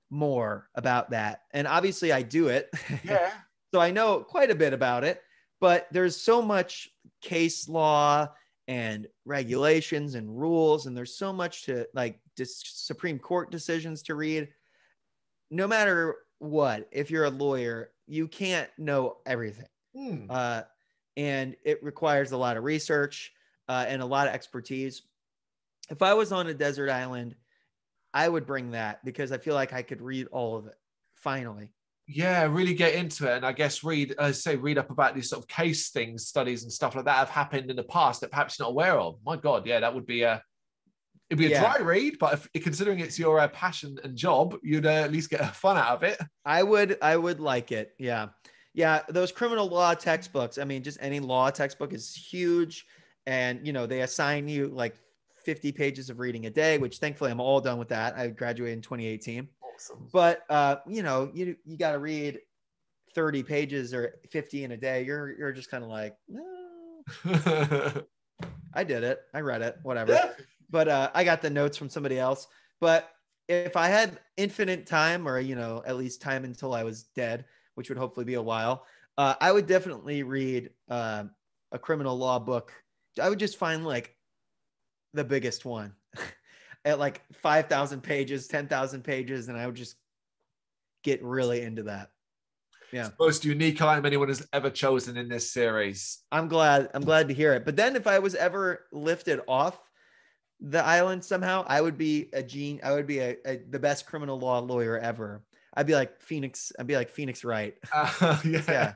more about that. And obviously I do it. Yeah. So I know quite a bit about it, but there's so much case law and regulations and rules, and there's so much to like Supreme Court decisions to read. No matter what, if you're a lawyer, you can't know everything. and it requires a lot of research and a lot of expertise. If I was on a desert island, I would bring that because I feel like I could read all of it finally. Yeah, really get into it, and I guess read up about these sort of case things, studies, and stuff like that have happened in the past that perhaps you're not aware of. My God, yeah, that would be it'd be a dry read, but considering it's your passion and job, you'd at least get fun out of it. I would like it. Yeah. Yeah. Those criminal law textbooks. I mean, just any law textbook is huge. And, they assign you like 50 pages of reading a day, which thankfully I'm all done with that. I graduated in 2018. Awesome. But, you got to read 30 pages or 50 in a day. You're just kind of like, no. I did it. I read it, whatever. Yeah. But I got the notes from somebody else. But if I had infinite time, or, at least time until I was dead, which would hopefully be a while, I would definitely read a criminal law book. I would just find like the biggest one at like 5,000 pages, 10,000 pages. And I would just get really into that. Yeah. It's the most unique item anyone has ever chosen in this series. I'm glad to hear it. But then if I was ever lifted off the island somehow, I would be the best criminal law lawyer ever. I'd be like Phoenix Wright. Yeah.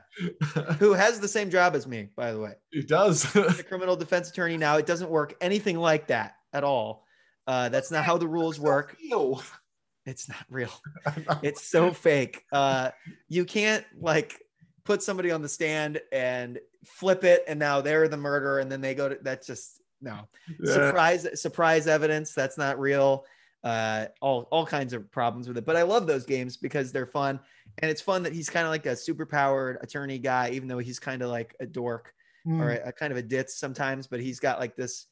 Who has the same job as me, by the way. He does. He's a criminal defense attorney now. It doesn't work anything like that at all. That's not how the rules work. It's not real. It's so fake. You can't like put somebody on the stand and flip it and now they're the murderer and then they go to, that's just no. Yeah. Surprise evidence. That's not real. All kinds of problems with it. But I love those games because they're fun. And it's fun that he's kind of like a super powered attorney guy, even though he's kind of like a dork or a kind of a ditz sometimes, but he's got like this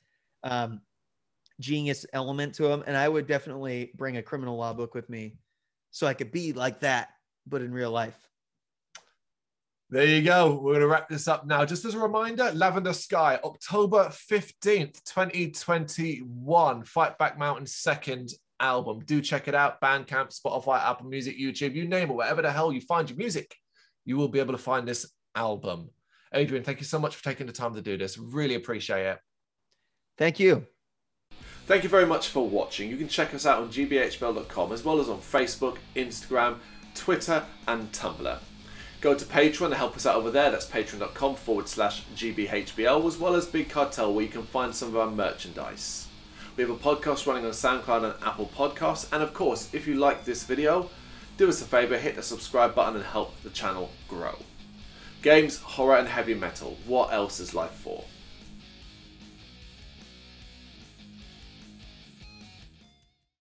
genius element to him. And I would definitely bring a criminal law book with me so I could be like that, but in real life. There you go. We're going to wrap this up now. Just as a reminder, Lavender Sky, October 15th, 2021. Fight Back Mountain's second album. Do check it out. Bandcamp, Spotify, Apple Music, YouTube, you name it. Wherever the hell you find your music, you will be able to find this album. Adrian, thank you so much for taking the time to do this. Really appreciate it. Thank you. Thank you very much for watching. You can check us out on gbhbl.com as well as on Facebook, Instagram, Twitter, and Tumblr. Go to Patreon to help us out over there. That's patreon.com/GBHBL, as well as Big Cartel, where you can find some of our merchandise. We have a podcast running on SoundCloud and Apple Podcasts. And of course, if you like this video, do us a favor, hit the subscribe button and help the channel grow. Games, horror, and heavy metal. What else is life for?